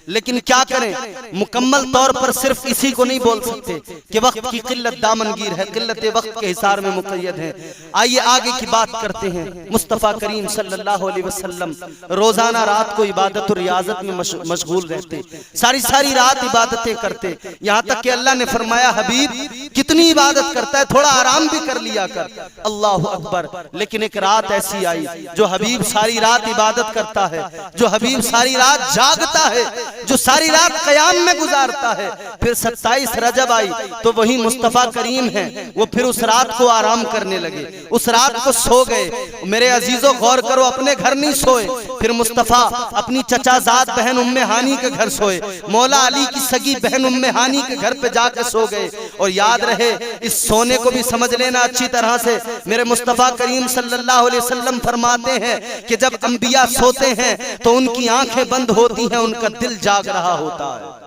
लेकिन क्या करें, मुकम्मल तौर पर सिर्फ इसी को नहीं बोल सकते कि वक्त की किल्लत दामनगीर है, किल्लत वक्त के हिसार में मुक़य्यद है। आइए आगे की बात करते हैं। मुस्तफ़ा करीम सल्लल्लाहु अलैहि वसल्लम रोजाना रात को इबादत और रियाजत में मशगूल रहते, सारी सारी रात इबादतें करते। यहाँ तक कि अल्लाह ने फरमाया हबीब कितनी इबादत करता है, थोड़ा आराम भी कर लिया कर। अल्लाहु अकबर। लेकिन एक रात ऐसी आई जो हबीब सारी रात इबादत करता है, जो हबीब सारी रात जागता है, जो सारी रात क़याम में गुजारता है। फिर 27 रजब आई तो वही मुस्तफ़ा करीम है, वो फिर उस रात को आराम करने लगे, उस रात को सो गए। मेरे अजीजों गौर करो, अपने घर नहीं सोए। फिर मुस्तफ़ा अपनी चचाजाद बहन उम्मे हानी के घर सोए, मौला अली की सगी बहन उम्मे हानी के घर पे जाकर सो गए। और याद रहे, इस सोने को भी समझ लेना अच्छी तरह से। मेरे मुस्तफ़ा करीम सल्लल्लाहु अलैहि वसल्लम फरमाते हैं कि जब अंबिया सोते हैं तो उनकी आंखें बंद होती हैं, उनका दिल जाग रहा होता है।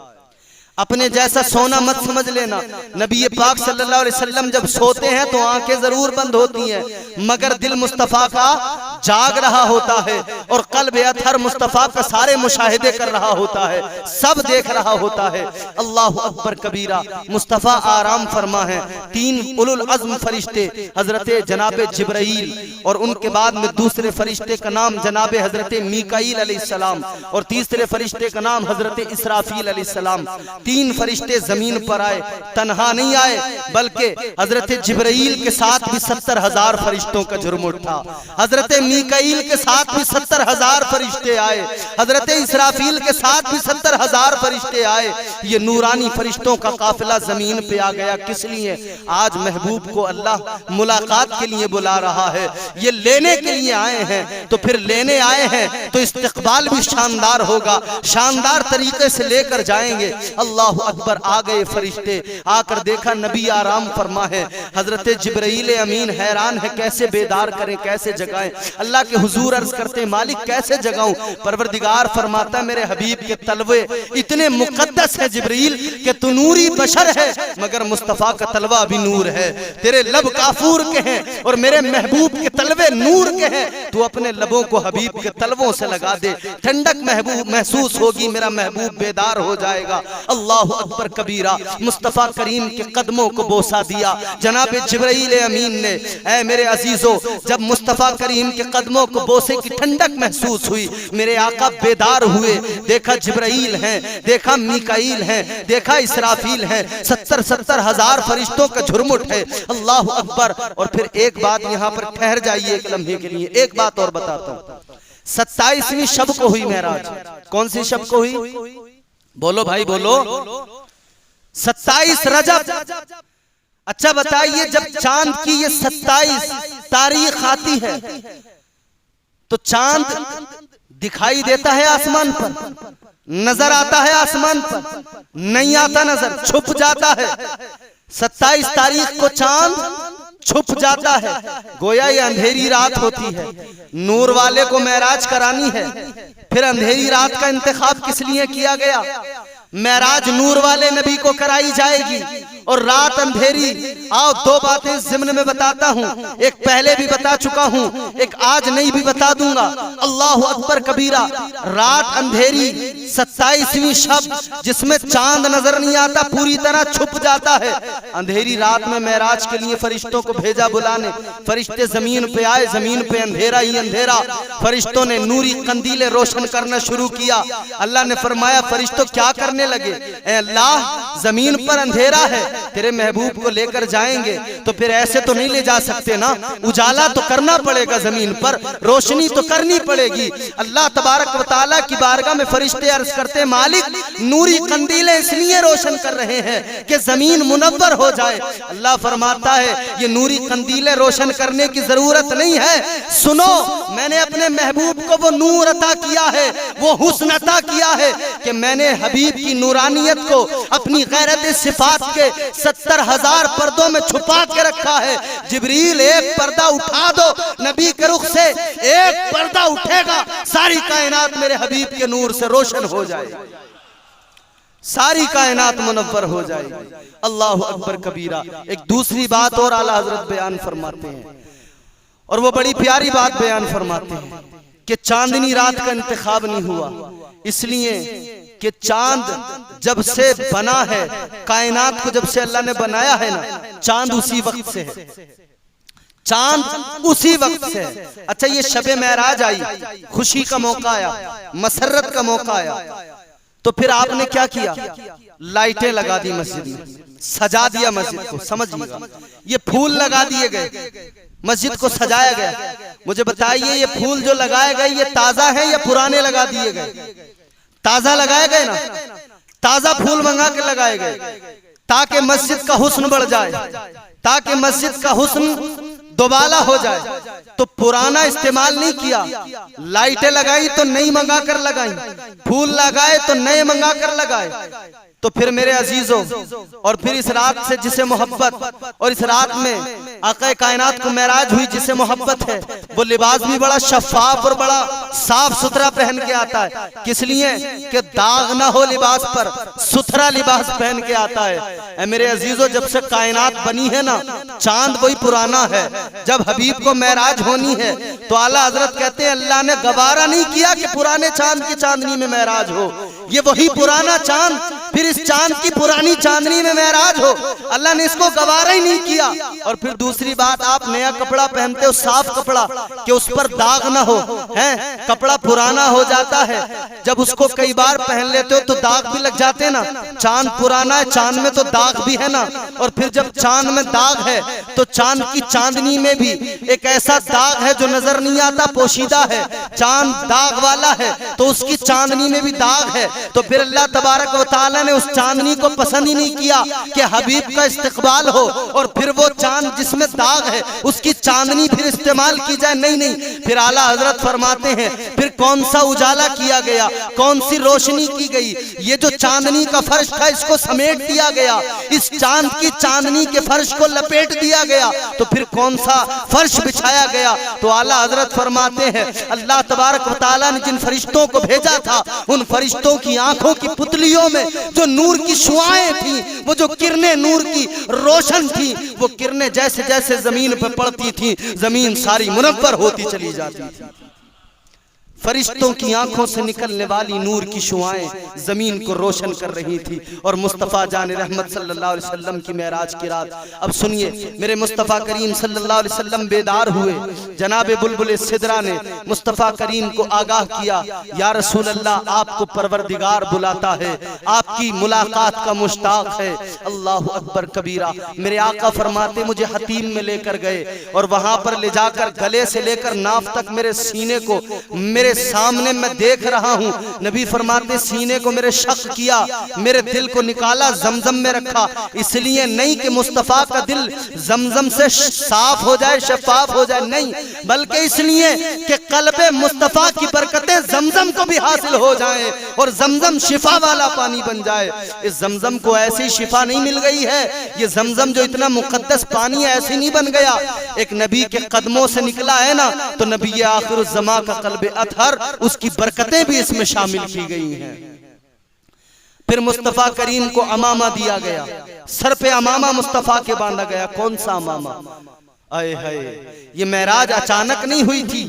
अपने जैसा सोना मत समझ लेना। नबी पाक सल्लल्लाहु अलैहि वसल्लम जब सोते हैं तो आंखें जरूर बंद होती हैं मगर दिल मुस्तफ़ा का जाग रहा होता है और कल्ब अथर मुस्तफ़ा का सारे मुशाहिदे कर रहा होता है, सब देख रहा होता है। अल्लाहु अकबर कबीरा। मुस्तफ़ा आराम फरमा है। 3 उलुल अज़्म फरिश्ते हजरत जनाब जिब्राईल और उनके बाद में दूसरे फरिश्ते का नाम जनाब हजरत मीकाईल अलैहिस्सलाम और तीसरे फरिश्ते का नाम हजरत इसराफील अलैहिस्सलाम। 3 फरिश्ते जमीन पर आए, तन्हा नहीं आए बल्कि हजरत जिब्राईल के साथ भी 70,000 फरिश्तों का जुर्म उठा। हजरत मीकाईल के साथ भी 70,000 फरिश्ते आए, हजरत इसराफील के साथ भी 70,000 फरिश्ते आए। ये नूरानी फरिश्तों का काफिला जमीन पे आ गया। किस लिए? आज महबूब को अल्लाह मुलाकात के लिए बुला रहा है। ये लेने के लिए आए हैं, तो फिर लेने आए हैं तो इस्तकबाल भी शानदार होगा, शानदार तरीके से लेकर जाएंगे। अल्लाहु अकबर। आ गए फरिश्ते, आकर देखा नबी आराम फरमा है। हजरत जिब्राईल अमीन हैरान है, कैसे बेदार करें, कैसे जगाएं। अल्लाह के हुजूर अर्ज करते मालिक कैसे जगाऊं? परवरदिगार फरमाता मेरे हबीब के तलवे इतने मुकद्दस है जिब्रील कि तू नूरी बशर है मगर मुस्तफ़ा का तलवा भी नूर है। तेरे लब काफूर के हैं और मेरे महबूब के तलवे नूर के हैं। तू अपने लबों को हबीब के तलवों से लगा दे, ठंडक महसूस होगी, मेरा महबूब बेदार हो जाएगा। अल्लाह अकबर कबीरा। मुस्तफ़ा करीम के कदमों को बोसा दिया जनाब जिब्रील अमीन ने। ऐ मेरे अजीजों, जब मुस्तफ़ा करीम के कदमों को बोसे की ठंडक महसूस हुई, मेरे आका बेदार हुए। देखा जिब्रील हैं, देखा मीकाईल हैं, देखा इसराफील हैं, 70 हजार फरिश्तों का झुरमुट है। अल्लाह अकबर। और फिर एक बात यहाँ पर ठहर जाइए एक लम्हे के लिए, एक बात और बताता हूँ। 27वीं शब को हुई मेराज। कौन सी शब को हुई? बोलो भाई बोलो। 27 रजब। अच्छा बताइए, जब चांद की ये 27 तारीख आती है तो चांद दिखाई देता है आसमान पर, नजर आता है आसमान पर? नहीं आता नजर, छुप जाता है। 27 तारीख को चांद छुप जाता है। गोया ये अंधेरी रात होती है, नूर वाले को मेराज करानी है। फिर अंधेरी रात का इंतखाब किस लिए किया गया? मेराज नूर वाले नबी को कराई जाएगी और रात अंधेरी। आओ दो बातें ज़िम्न में बताता हूँ, एक पहले भी बता चुका हूँ, एक आज नहीं भी बता दूंगा। अल्लाह अकबर कबीरा। रात अंधेरी 27वीं शब जिसमें चांद नजर नहीं आता, पूरी तरह छुप जाता है। अंधेरी रात में मेराज के लिए फरिश्तों को भेजा बुलाने। फरिश्ते जमीन पे आए, जमीन पे अंधेरा ही अंधेरा। फरिश्तों ने नूरी कंदीलें रोशन करना शुरू किया। अल्लाह ने फरमाया फरिश्तों क्या करने लगे? ऐ अल्लाह, जमीन पर अंधेरा है, तेरे महबूब को लेकर जाएंगे तो फिर ऐसे तो नहीं ले जा सकते ना, उजाला तो करना पड़ेगा, जमीन पर रोशनी तो करनी पड़ेगी। अल्लाह तबारक व तआला की बारगाह में फरिश्ते अर्ज करते मालिक नूरी कंदीलें इसलिए रोशन कर रहे हैं कि जमीन मुनव्वर हो जाए। अल्लाह फरमाता है ये नूरी कंदीलें रोशन करने की जरूरत नहीं है, सुनो मैंने अपने महबूब को वो नूर अता किया है, वो हुस्न अता किया है कि मैंने हबीब की नूरानियत को अपनी गैरत सिफात के 70 हजार पर्दों में छुपा के रखा है। जिब्रील एक पर्दा उठा दो, नबी के रुख से एक पर्दा उठेगा, सारी कायनात मेरे हबीब के नूर से रोशन हो जाएगी, सारी कायनात मुनव्वर हो जाएगी। अल्लाह अकबर कबीरा। एक दूसरी बात और आला हजरत बयान फरमाते हैं और वो बड़ी प्यारी बात बयान फरमाते हैं कि चांदनी रात का इंतखाब नहीं हुआ इसलिए कि चांद जब से बना है, कायनात को जब से अल्लाह ने बनाया है ना, चांद उसी वक्त से है, चांद उसी वक्त से है। अच्छा ये शबे मेराज आई, खुशी का मौका आया, मसरत का मौका आया, तो फिर आपने क्या किया? लाइटें लगा दी मस्जिद में, सजा दिया मस्जिद को। समझिएगा, ये फूल लगा दिए गए, मस्जिद को सजाया गया। मुझे बताइए ये फूल जो लगाए गए ये ताजा है या पुराने लगा दिए गए? ताजा लगाए गए ना, ताजा फूल मंगा के लगाए गए ताकि मस्जिद का हुस्न बढ़ जाए, ताकि मस्जिद का हुस्न दोबाला हो जाए। तो पुराना इस्तेमाल नहीं किया, लाइटें लगाई तो नई मंगा कर लगाई, फूल लगाए तो नए मंगा कर लगाए। तो फिर मेरे अजीजों, और फिर इस रात से जिसे मोहब्बत, और इस रात में आक़ा कायनात को मेराज हुई जिसे मोहब्बत है, वो लिबास भी बड़ा शफाफ और बड़ा साफ सुथरा पहन के आता है। किस लिए? कि दाग ना हो लिबास पर, सुथरा लिबास पहन के आता है। मेरे अजीजों, जब से कायनात बनी है ना, चांद वही पुराना है। जब हबीब को मेराज होनी है तो आला हजरत कहते हैं अल्लाह ने गवारा नहीं किया कि पुराने चांद की चांदनी में मेराज हो, ये वही पुराना चांद फिर इस चांद की पुरानी चांदनी में मेराज हो, अल्लाह ने इसको गवारा ही नहीं किया। और फिर दूसरी बात, आप नया कपड़ा पहनते हो, साफ कपड़ा, कि उस पर दाग ना हो, हैं? कपड़ा पुराना हो जाता है, जब उसको कई बार पहन लेते हो तो दाग भी लग जाते हैं ना। चांद पुराना है, चांद में तो दाग भी है ना, और फिर जब चांद में दाग है तो चांद की चांदनी में भी एक ऐसा दाग है जो नजर नहीं आता, पोशीदा है, चांद दाग वाला है, तो उसकी चांदनी में भी दाग है। तो फिर अल्लाह तबारक व तआला ताला ने उस चांदनी को पसंद ही नहीं किया कि हबीब का इस्तिकबाल हो और फिर वो चांद जिसमें दाग है उसकी चांदनी फिर इस्तेमाल की जाए। नहीं नहीं, फिर आला हजरत फरमाते हैं फिर कौन सा उजाला किया गया, कौन सी रोशनी की गई। ये जो चांदनी का फर्श था इसको समेट दिया गया, इस चांद की चांदनी के फर्श को लपेट दिया गया, तो फिर कौन सा फर्श बिछाया गया। तो आला हजरत फरमाते हैं अल्लाह तबारक व तआला ने जिन फरिश्तों को भेजा था उन फरिश्तों की आंखों की पुतलियों में जो नूर की शुआएं थी, वो जो किरणें नूर की रोशन थी, वो किरणें जैसे जैसे जमीन पर पड़ती थी जमीन सारी मुनव्वर होती चली जाती थी। फरिश्तों की आंखों से निकलने वाली नूर की शुआएं जमीन को रोशन कर रही थी। और मुस्तफ़ा जान रहमत सल्लल्लाहु अलैहि वसल्लम की मेराज की रात, अब सुनिए मेरे मुस्तफ़ा करीम सल्लल्लाहु अलैहि वसल्लम बेदार हुए। जनाबे बुलबुल सिदरा ने मुस्तफ़ा करीम को आगाह किया, या रसूल अल्लाह आपको परवरदिगार बुलाता है, आपकी मुलाकात का मुश्ताक है। अल्लाहु अकबर कबीरा। मेरे आका फरमाते मुझे हतीम में लेकर गए और वहां पर ले जाकर गले से लेकर नाफ तक मेरे सीने को मेरे सामने मैं देख रहा हूं। नबी फरमाते सीने को मेरे शक किया, मेरे दिल को निकाला जमजम में रखा, इसलिए नहीं कि मुस्तफा का दिल जमजम से साफ हो जाए, शफाफ हो जाए, नहीं, बल्कि इसलिए कि कल्बे मुस्तफा की बरकतें जमजम को भी हासिल हो जाएं और जमजम शिफा वाला पानी बन जाए। इस जमजम को ऐसी शिफा नहीं मिल गई है, ये जमजम जो इतना मुकद्दस पानी है ऐसे नहीं बन गया, एक नबी के कदमों से निकला है ना, तो नबी आखिरुज़्ज़मा का कल्बे अतहर उसकी बरकतें भी इसमें शामिल की गई हैं। फिर मुस्तफा करीम को अमामा दिया गया, सर पे अमामा मुस्तफा के बांधा गया। कौन सा अमामा? आए हाय, ये मेराज अचानक नहीं हुई थी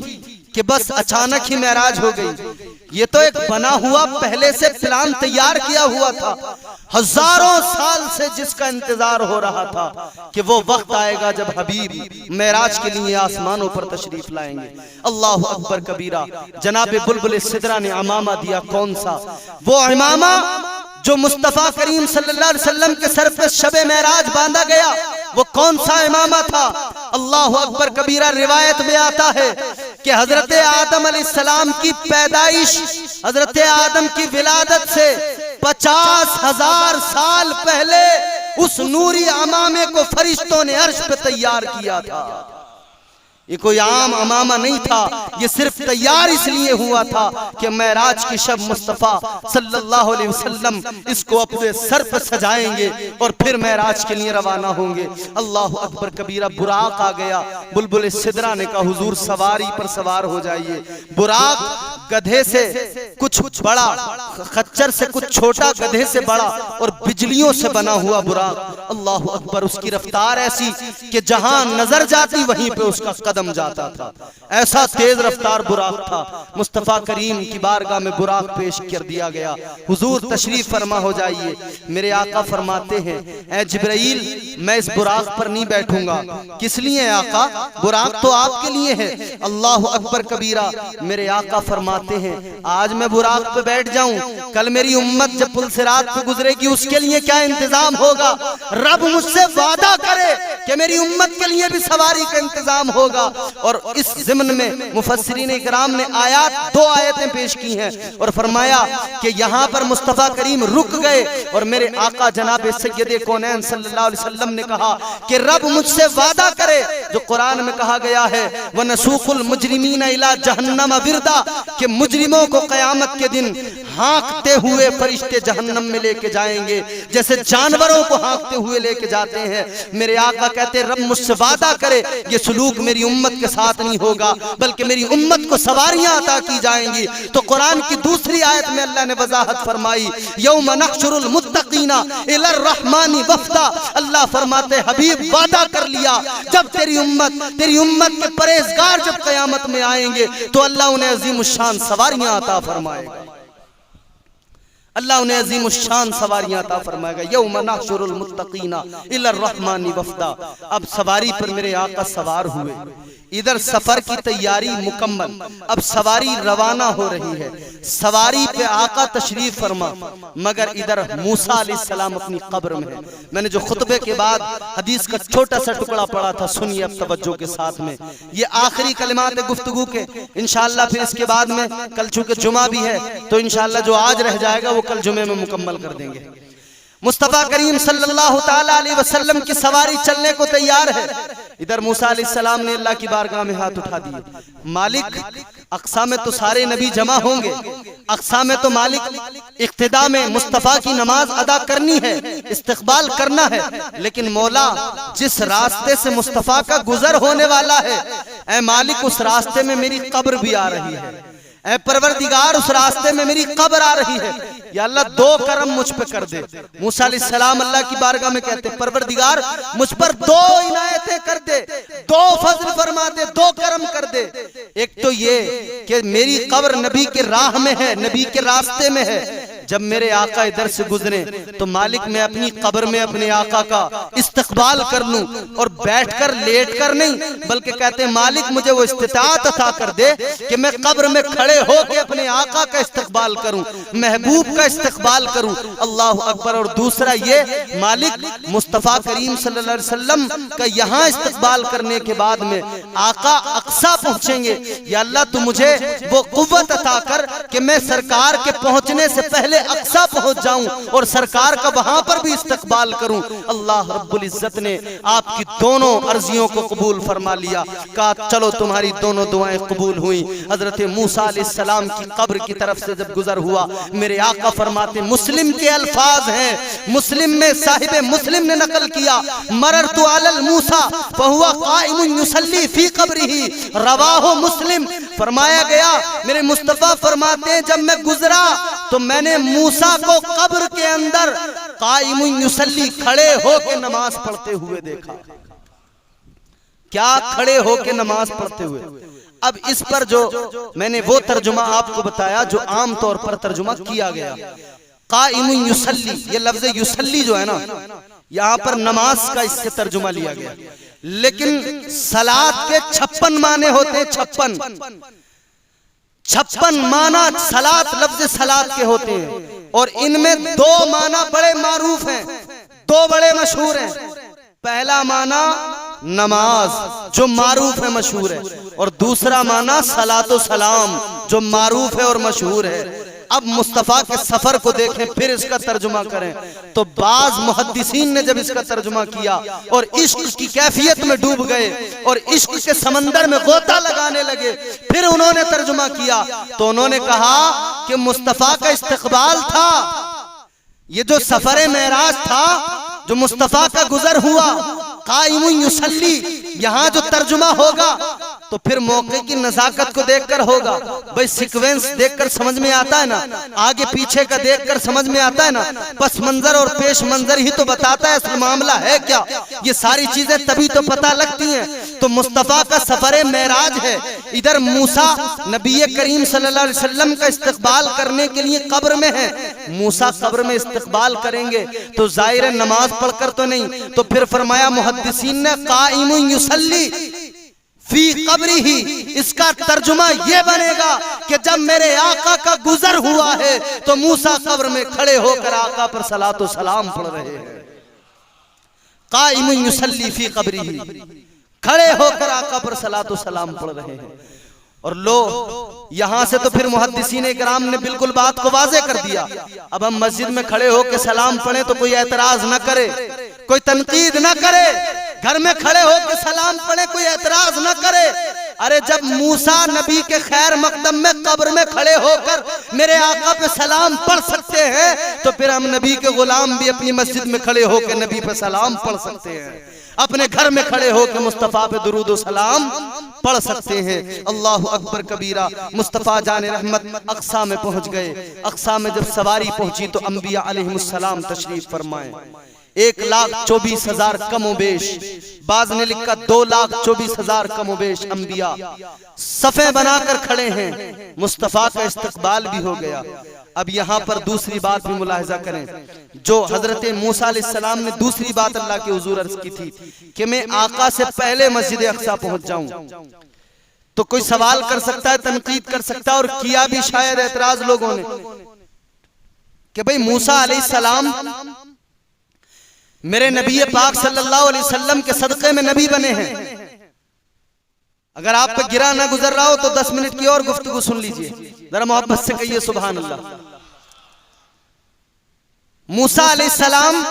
कि बस अचानक ही मेराज हो गई, ये तो एक बना हुआ पहले से प्लान तैयार किया हुआ था। हजारों साल से जिसका इंतजार हो रहा था कि वो वक्त आएगा जब हबीब मेराज के लिए आसमानों पर तशरीफ लाएंगे। अल्लाह अकबर कबीरा। जनाबे बुलबुल सिदरा ने अमामा दिया। कौन सा? वो अमामा जो मुस्तफा करीम सल्लल्लाहु अलैहि वसल्लम के सर पे शबे मेराज बांधा गया, वो कौन सा इमामा था? अल्लाह अकबर कबीरा। रिवायत में आता है कि हजरत आदम अलैहिस्सलाम की पैदाइश, हजरत आदम की विलादत से 50,000 साल पहले उस नूरी अमामे को फरिश्तों ने अर्श पे तैयार किया था। ये कोई आम अमामा नहीं था, ये सिर्फ तैयार इसलिए हुआ था कि मेराज की शब मुस्तफा सल्लल्लाहु अलैहि वसल्लम इसको अपने सर पर सजाएंगे और फिर मेराज के लिए रवाना होंगे। अल्लाह अकबर कबीरा। बुराक आ गया। बुलबुल सिदरा ने कहा हुजूर सवारी पर सवार हो जाइए। बुराक गधे से कुछ बड़ा, खच्चर से कुछ छोटा, गधे से बड़ा और बिजलियों से बना हुआ बुराक। अल्लाह अकबर। उसकी रफ्तार ऐसी कि जहां नजर जाती वहीं पे उसका कदम जाता था, ऐसा तेज रफ्तार बुराक था। मुस्तफा करीम की बारगाह में बुराक पेश कर दिया गया। हुजूर तशरीफ फरमा हो जाइए। मेरे आका फरमाते हैं ऐ जिब्राइल, मैं इस बुराक पर नहीं बैठूंगा। किस लिए आका? बुराक तो आपके लिए है। अल्लाह अकबर कबीरा। मेरे आका फरमाते हैं आज मैं बुराक पे बैठ जाऊं, कल मेरी उम्मत जब पुल सिरात पे गुजरेगी उसके लिए क्या इंतजाम होगा? रब मुझसे वादा करे कि मेरी उम्मत के लिए भी सवारी का इंतजाम होगा। और इस ज़िम्न में मुफस्सिरीन इकराम ने दो आयतें पेश की हैं और फरमाया कि यहाँ पर मुस्तफा करीम रुक गए और मेरे आका जनाब सैयदे कौनैन सल्लल्लाहु अलैहि वसल्लम ने कहा कि रब मुझसे वादा करे, जो कुरान में कहा गया है व नसूकुल मुजरिमीना इला जहन्नम विरदा, कि मुजरिमों को क़यामत के दिन हाँकते हुए फरिश्ते जहन्नम में लेके जाएंगे जैसे जानवरों को हाँकते हुए लेके जाते हैं। मेरे आका कहते रब मुझसे वादा करे ये सलूक मेरी उम्मत के साथ नहीं होगा, बल्कि मेरी उम्मत को सवारियां अता की जाएंगी। तो कुरान की दूसरी आयत में अल्लाह ने वजाहत फरमाई यौम नहशुरुल मुत्तकीना इलर रहमानी वफ्दा। अल्लाह फरमाते हबीब वादा कर लिया जब तेरी उम्मत के परहेजगार जब क़यामत में आएंगे तो अल्लाह उन्हें अजीमुश्शान सवारियां अता फरमाएगा। अल्लाह उन्हें अजीमुश्शान सवारियां अता फरमाएगा। यौम नहशुरुल मुत्तकीना इलर रहमानी वफ्दा। अब सवारी पर मेरे आका सवार हुए, इधर सफर की तैयारी मुकम्मल, अब सवारी रवाना हो रही है। सवारी पे आका तशरीफ फरमा, मगर इधर मूसा अलैहिस्सलाम अपनी कब्र में है। मैंने जो खुतबे के बाद हदीस का छोटा सा टुकड़ा पढ़ा था, सुनिए अब तवज्जो के साथ में। ये आखिरी कलिमात गुफ्तगू के, इंशाअल्लाह फिर इसके बाद में कल चूंकि जुमा भी है तो इंशाअल्लाह जो आज रह जाएगा वो कल जुमे में मुकम्मल कर देंगे। मुस्तफा करीम सल्लल्लाहु ताला अलैहि वसल्लम की सवारी चलने को तैयार है। इधर मूसा अलैहिस्सलाम ने अल्लाह की बारगाह में हाथ उठा दिए, मालिक अक्सा में तो सारे नबी जमा होंगे, अक्सा में तो मालिक इक्तिदा में मुस्तफा की नमाज अदा करनी है, इस्तकबाल करना है, लेकिन मौला जिस रास्ते से मुस्तफा का गुजर होने वाला है, ऐ मालिक उस रास्ते में मेरी कब्र भी आ रही है, ऐ परवरदिगार उस रास्ते में मेरी कब्र आ रही है, या अल्लाह दो करम मुझ पे कर दे। मूसा अलैहिस्सलाम अल्लाह की बारगाह में कहते हैं, परवरदिगार मुझ पर दो इनायतें कर दे, दो फजल फरमा दे, दो करम कर दे। एक तो ये कि मेरी कब्र नबी के राह में है, नबी के रास्ते में है, जब मेरे आका इधर से गुजरे तो मालिक मैं अपनी कब्र में अपने आका का इस्तकबाल कर लूं, और बैठकर लेटकर नहीं, बल्कि कहते हैं मालिक मुझे वो इस्तिताअत अता कर दे कि मैं कब्र में खड़े होकर अपने आका का इस्तकबाल करूं, महबूब का इस्तकबाल करूं। अल्लाह अकबर। और दूसरा ये मालिक मुस्तफा करीम सल्लल्लाहु अलैहि वसल्लम का यहाँ इस्तकबाल करने के बाद में आका अक्सा पहुंचेंगे, या अल्लाह तू मुझे वो कुव्वत अता कर कि मैं सरकार के पहुंचने से पहले अक्सा पहुंच जाऊं और सरकार का वहां पर भी इस्तकबाल करूं। अल्लाह रब्बुल इज्जत ने आपकी दोनों अर्जियों को कबूल फरमा लिया, कहा चलो तुम्हारी दोनों दुआएं कबूल हुई। हजरत मूसा अलैहिस्सलाम की कब्र की तरफ से जब गुजर हुआ, मेरे आका फरमाते, मुस्लिम के अल्फाज हैं, मुस्लिम में साहिब मुस्लिम ने नकल किया, मररतु अलल मूसा फहुवा काइमुन युसल्ली फी कब्रिही, रवाहु मुस्लिम। फरमाया गया मेरे मुस्तफा फरमाते हैं जब मैं गुजरा तो मैंने मूसा को कब्र के अंदर काइमुन युसल्ली खड़े होकर नमाज पढ़ते हुए देखा। क्या खड़े होकर नमाज पढ़ते हुए? अब इस पर जो मैंने वो तर्जुमा आपको बताया जो आम तौर पर तर्जुमा किया गया, काइमुन युसल्ली, ये लफ्ज युसल्ली जो है ना, यहाँ पर नमाज का इससे तर्जुमा लिया गया, लेकिन सलात के 56 माने होते हैं, 56 माना सलात लफ्ज सलात के होते हैं, और इनमें दो माना बड़े मारूफ हैं, दो बड़े मशहूर हैं। पहला माना नमाज जो मारूफ है मशहूर है, और दूसरा माना सलातो सलाम जो मारूफ है और मशहूर है। अब मुस्तफा के सफर को देखें फिर इसका तर्जुमा करें, तो बाज मुहद्दिसीन ने जब इसका तर्जुमा किया और इश्क की कैफियत में डूब गए और इश्क के समंदर में गोता लगाने लगे, फिर उन्होंने तर्जुमा किया तो उन्होंने कहा कि मुस्तफा का इस्तकबाल था, ये जो सफर मेराज था, जो मुस्तफा का गुजर हुआ, काइमुन युसल्ली, यहाँ जो तर्जुमा होगा तो फिर मौके की नजाकत को देखकर होगा। भाई सीक्वेंस देखकर समझ में आता है ना, आगे पीछे का देखकर समझ में आता है ना, पस मंजर और पेश मंजर ही तो बताता है असल मामला है क्या, ये सारी चीजें तभी तो पता लगती हैं। तो मुस्तफा का सफरे मेराज है, इधर मूसा नबी करीम सल्लल्लाहु अलैहि वसल्लम का इस्तकबाल करने के लिए कब्र में है, मूसा कब्र में इस्तकबाल करेंगे तो जाहिर है नमाज पढ़कर तो नहीं, तो फिर फरमाया मुहद्दिसीन ने काइमुन युसल्ली फी कब्री ही, इसका तर्जुमा ये बनेगा कि जब मेरे आका का गुजर हुआ है तो मूसा कब्र में खड़े होकर आका पर सलातो सलाम पढ़ रहे हैं। काइमुन युसल्ली फी कब्री ही, खड़े होकर आका पर सलातो सलाम पढ़ रहे हैं। और लो यहां से तो फिर मुहद्दिसीन इकराम ने बिल्कुल बात को वाजे कर दिया। अब हम मस्जिद में खड़े होकर सलाम पढ़े तो कोई एतराज न करे, कोई तनकीद न करे, घर में खड़े होकर सलाम पढ़े कोई एतराज न करे। अरे जब मूसा नबी के खैर मकदम में कब्र में खड़े होकर मेरे आका पे सलाम पढ़ सकते हैं तो फिर हम नबी के गुलाम भी अपनी मस्जिद में खड़े होकर नबी पे सलाम पढ़ सकते हैं, अपने घर में खड़े होकर मुस्तफा पे दुरूद व सलाम पढ़ सकते हैं। अल्लाहु अकबर कबीरा। मुस्तफा जाने रहमत अक्सा में पहुंच गए। अक्सा में जब सवारी पहुंची तो अंबिया अलैहिमुस्सलाम तशरीफ फरमाए। 1,24,000 कमोबेश, बाज ने लिखा 2,24,000 कमोबेश अंबिया सफ़े बनाकर खड़े हैं। मुस्तफा का इस्तकबाल भी हो गया। अब यहाँ पर दूसरी बात भी मुलाहिजा करें, जो हजरत मूसा अलैहिस्सलाम ने दूसरी बात अल्लाह के हुजूर अर्ज की थी कि मैं आका से पहले मस्जिद अक्सा पहुंच जाऊं। तो कोई सवाल कर सकता है, तनकीद कर सकता है, और किया भी शायद एतराज लोगों ने कि भाई मूसा अलैहिस्सलाम मेरे नबी पाक सल्लल्लाहु अलैहि वसल्लम के सदक़े में नबी बने हैं। अगर आप पे गिरा ना गुजर रहा हो तो 10 मिनट की और गुफ्तगू सुन लीजिए, जरा मोहब्बत से कहिए सुभान अल्लाह। मूसा अलैहिस्सलाम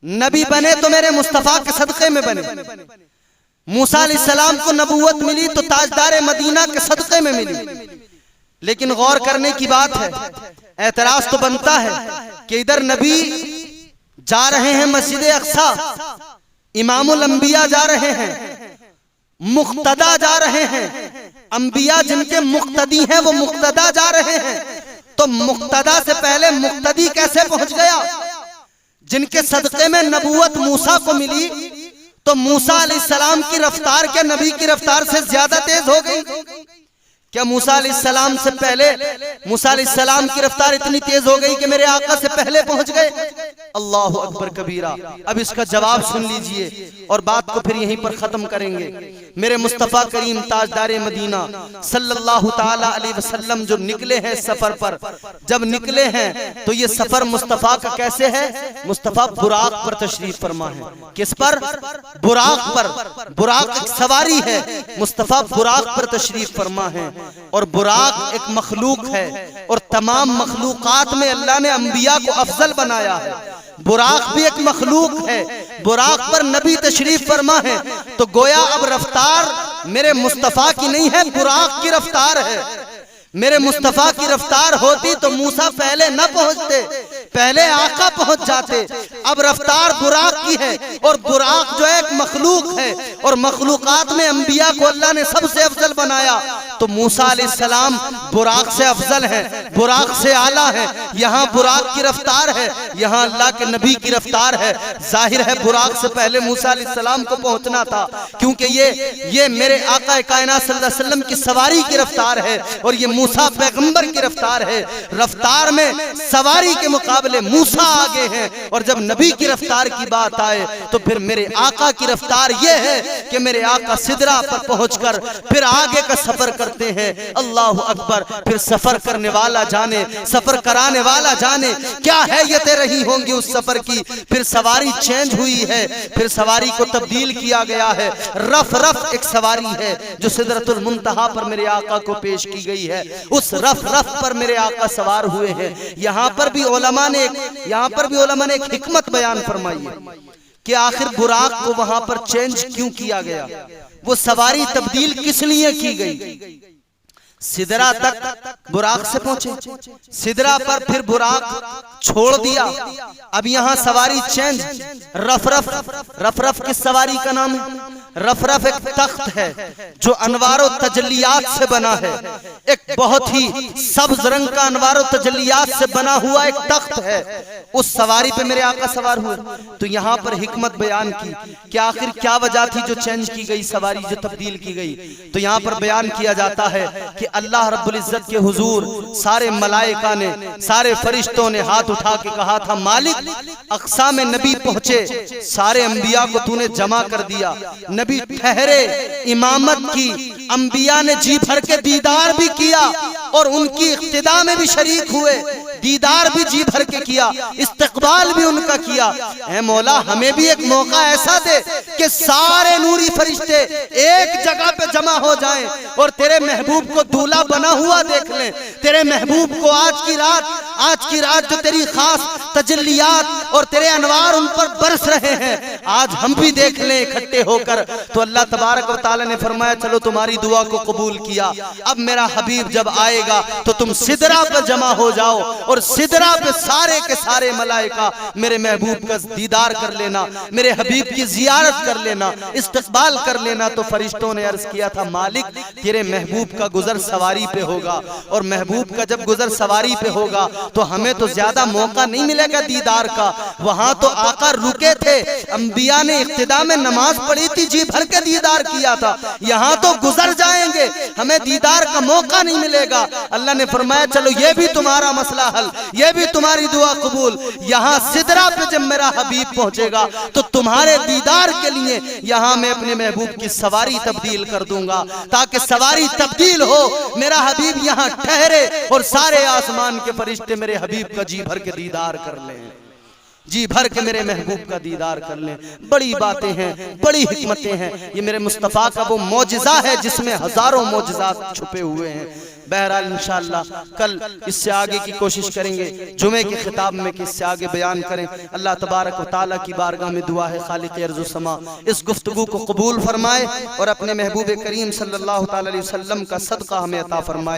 नबी बने तो मेरे मुस्तफा के सदक़े में बने। मूसा अलैहिस्सलाम को नबूवत मिली तो ताजदार मदीना के सदक़े में मिली। लेकिन गौर करने की बात है, एतराज तो बनता है कि इधर नबी जा रहे हैं मस्जिद अक्सा, इमामुल अंबिया जा रहे हैं, मुक्तदा जा रहे हैं, अंबिया जिनके मुक्तदी हैं वो मुक्तदा जा रहे हैं, तो मुक्तदा से पहले मुक्तदी कैसे पहुंच गया? जिनके सदक़े में नबूवत मूसा को मिली तो मूसा अलैहिस्सलाम की रफ्तार क्या नबी की रफ्तार से ज्यादा तेज हो गई? क्या मूसा अलैहिस्सलाम से पहले मूसा अलैहिस्सलाम की रफ्तार इतनी तेज हो गई कि मेरे आका से पहले पहुंच गए? अल्लाहु अकबर कबीरा। अब इसका जवाब सुन लीजिए और बात को फिर यहीं पर खत्म करेंगे। मेरे मुस्तफ़ा करीम ताजदारे मदीना सल्लल्लाहु ताला अलैहि वसल्लम जो निकले हैं सफर पर, जब निकले हैं तो ये सफर मुस्तफ़ा का कैसे है? मुस्तफ़ा बुराक पर तशरीफ फरमा है। किस पर? बुराक पर। बुराक एक सवारी है, मुस्तफ़ा बुराक पर तशरीफ फरमा है। और बुराक एक मखलूक है और तमाम मखलूकात में अल्लाह ने अंबिया को अफजल बनाया है। बुराक भी एक मखलूक है, बुराक पर नबी तशरीफ फरमा है। तो गोया अब रफ्तार मेरे मुस्तफ़ा की नहीं है, बुराक की रफ्तार है। मेरे मुस्तफ़ा की रफ्तार होती तो मूसा पहले न पहुंचते, पहले आका पहुंच जाते। अब रफ्तार बुराक की है और बुराक जो है एक मखलूक है और मखलूकात में अंबिया को अल्लाह ने सबसे अफजल बनाया। तो मूसा अलैहिस्सलाम बुराक से अफजल है, बुराक से आला है। यहाँ बुराक की रफ्तार है, यहाँ अल्लाह के नबी की रफ्तार है। जाहिर है बुराक से पहले मूसा अलैहिस्सलाम को पहुंचना था, क्योंकि ये मेरे आका कायनात सल्लल्लाहु अलैहि वसल्लम की सवारी की रफ्तार है और ये मूसा पैगंबर की रफ्तार है। रफ्तार में सवारी के मुकाबले मूसा आगे हैं। और जब नबी की रफ्तार की बात आए तो फिर मेरे आका की रफ्तार ये है कि मेरे आका सिदरा पर पहुंचकर फिर आगे का सफर करते हैं। अल्लाह अकबर। फिर सफर करने वाला जाने, सफर कराने वाला जाने क्या हैयतें रही होंगी उस सफर की। फिर सवारी चेंज हुई है, फिर सवारी को तब्दील किया गया है। रफ रफ एक सवारी है जो सिदरतुल मुंतहा पर मेरे आका को पेश की गई है। उस रफ रफ पर मेरे आका सवार हुए हैं। यहाँ पर भी उलमा ने एक हिकमत बयान फरमाई है कि आखिर बुराक को वहां पर चेंज क्यों किया गया, वो सवारी तब्दील किस लिए की गई। सिदरा तक बुराक से पहुंचे, सिदरा पर फिर बुराक छोड़ दिया। अब यहाँ सवारी चेंज, रफ रफ किस सवारी का नाम है? रफ रफ एक तख्त है जो अनवारो तजल्लियात से बना है। एक बहुत ही सब्ज रंग का अनवारो तजल्लियात से बना हुआ एक तख्त है। उस सवारी पे मेरे आका सवार हुए। तो यहाँ पर हिकमत बयान की कि आखिर क्या वजह थी जो चेंज की गई, सवारी जो तब्दील की गई। तो यहाँ पर बयान किया जाता है कि अल्लाह रब्बुल इज्जत के हुजूर सारे मलाइका ने, सारे फरिश्तों ने हाथ उठा के कहा था, मालिक अक्सा में नबी पहुंचे, सारे अंबिया को तूने जमा कर दिया, नबी ठहरे, इमामत की, अंबिया ने जी भर के दीदार भी किया और उनकी इक्तिदा में भी शरीक हुए, दीदार भी जी भर के किया, इस्तकबाल भी उनका किया। ऐ मौला हमें भी एक मौका ऐसा दे कि सारे नूरी फरिश्ते एक जगह पे जमा हो जाएं और तेरे महबूब को दूल्हा बना हुआ देख लें। तेरे महबूब को आज की रात जो तेरी खास तजल्लियात और तेरे अनवार उन पर बरस रहे हैं, आज हम भी देख लें इकट्ठे होकर। तो अल्लाह तबारक व तआला ने फरमाया, चलो तुम्हारी दुआ को कबूल किया। अब मेरा हबीब जब आएगा तो तुम सिदरा पर जमा हो जाओ और सिदरा पे सारे के सारे मलाइका मेरे महबूब का दीदार कर लेना, मेरे हबीब की जियारत कर लेना, इस्तकबाल कर लेना। तो फरिश्तों ने अर्ज किया था, मालिक तेरे महबूब का गुजर सवारी पे होगा और महबूब का जब गुजर सवारी पे होगा तो हमें तो ज्यादा मौका नहीं मिलेगा दीदार का। वहां तो आका रुके थे, अंबिया ने इक्तिदा में नमाज पढ़ी थी, जी भर के दीदार किया था। यहाँ तो गुजर जाएंगे, हमें दीदार का मौका नहीं मिलेगा। अल्लाह ने फरमाया, चलो ये भी तुम्हारा मसला हल, ये भी तुम्हारी दुआ कबूल। यहाँ सिदरा पे जब मेरा हबीब पहुंचेगा तो तुम्हारे दीदार के लिए यहाँ मैं अपने महबूब की सवारी तब्दील कर दूंगा, ताकि सवारी तब्दील हो, मेरा हबीब यहाँ ठहरे और सारे आसमान के फरिश्ते मेरे हबीब का जी भर के दीदार कर लें। जी भर के मेरे महबूब का दीदार कर लें। बड़ी बातें हैं, बड़ी हिकमतें हैं। ये मेरे मुस्तफ़ा का वो मौजिज़ा है जिसमें हज़ारों मौजिज़ात छुपे हुए हैं। बहरहाल इंशाअल्लाह कल इससे आगे की कोशिश करेंगे, जुमे के खिताब में कि इससे आगे बयान करें। अल्लाह तबारक व तआला की बारगाह में दुआ है खालिक़ अर्ज़ व समा इस गुफ्तगू को कबूल फरमाए और अपने महबूब करीम सल्लल्लाहु तआला अलैहि वसल्लम का सदका हमें अता फरमाए।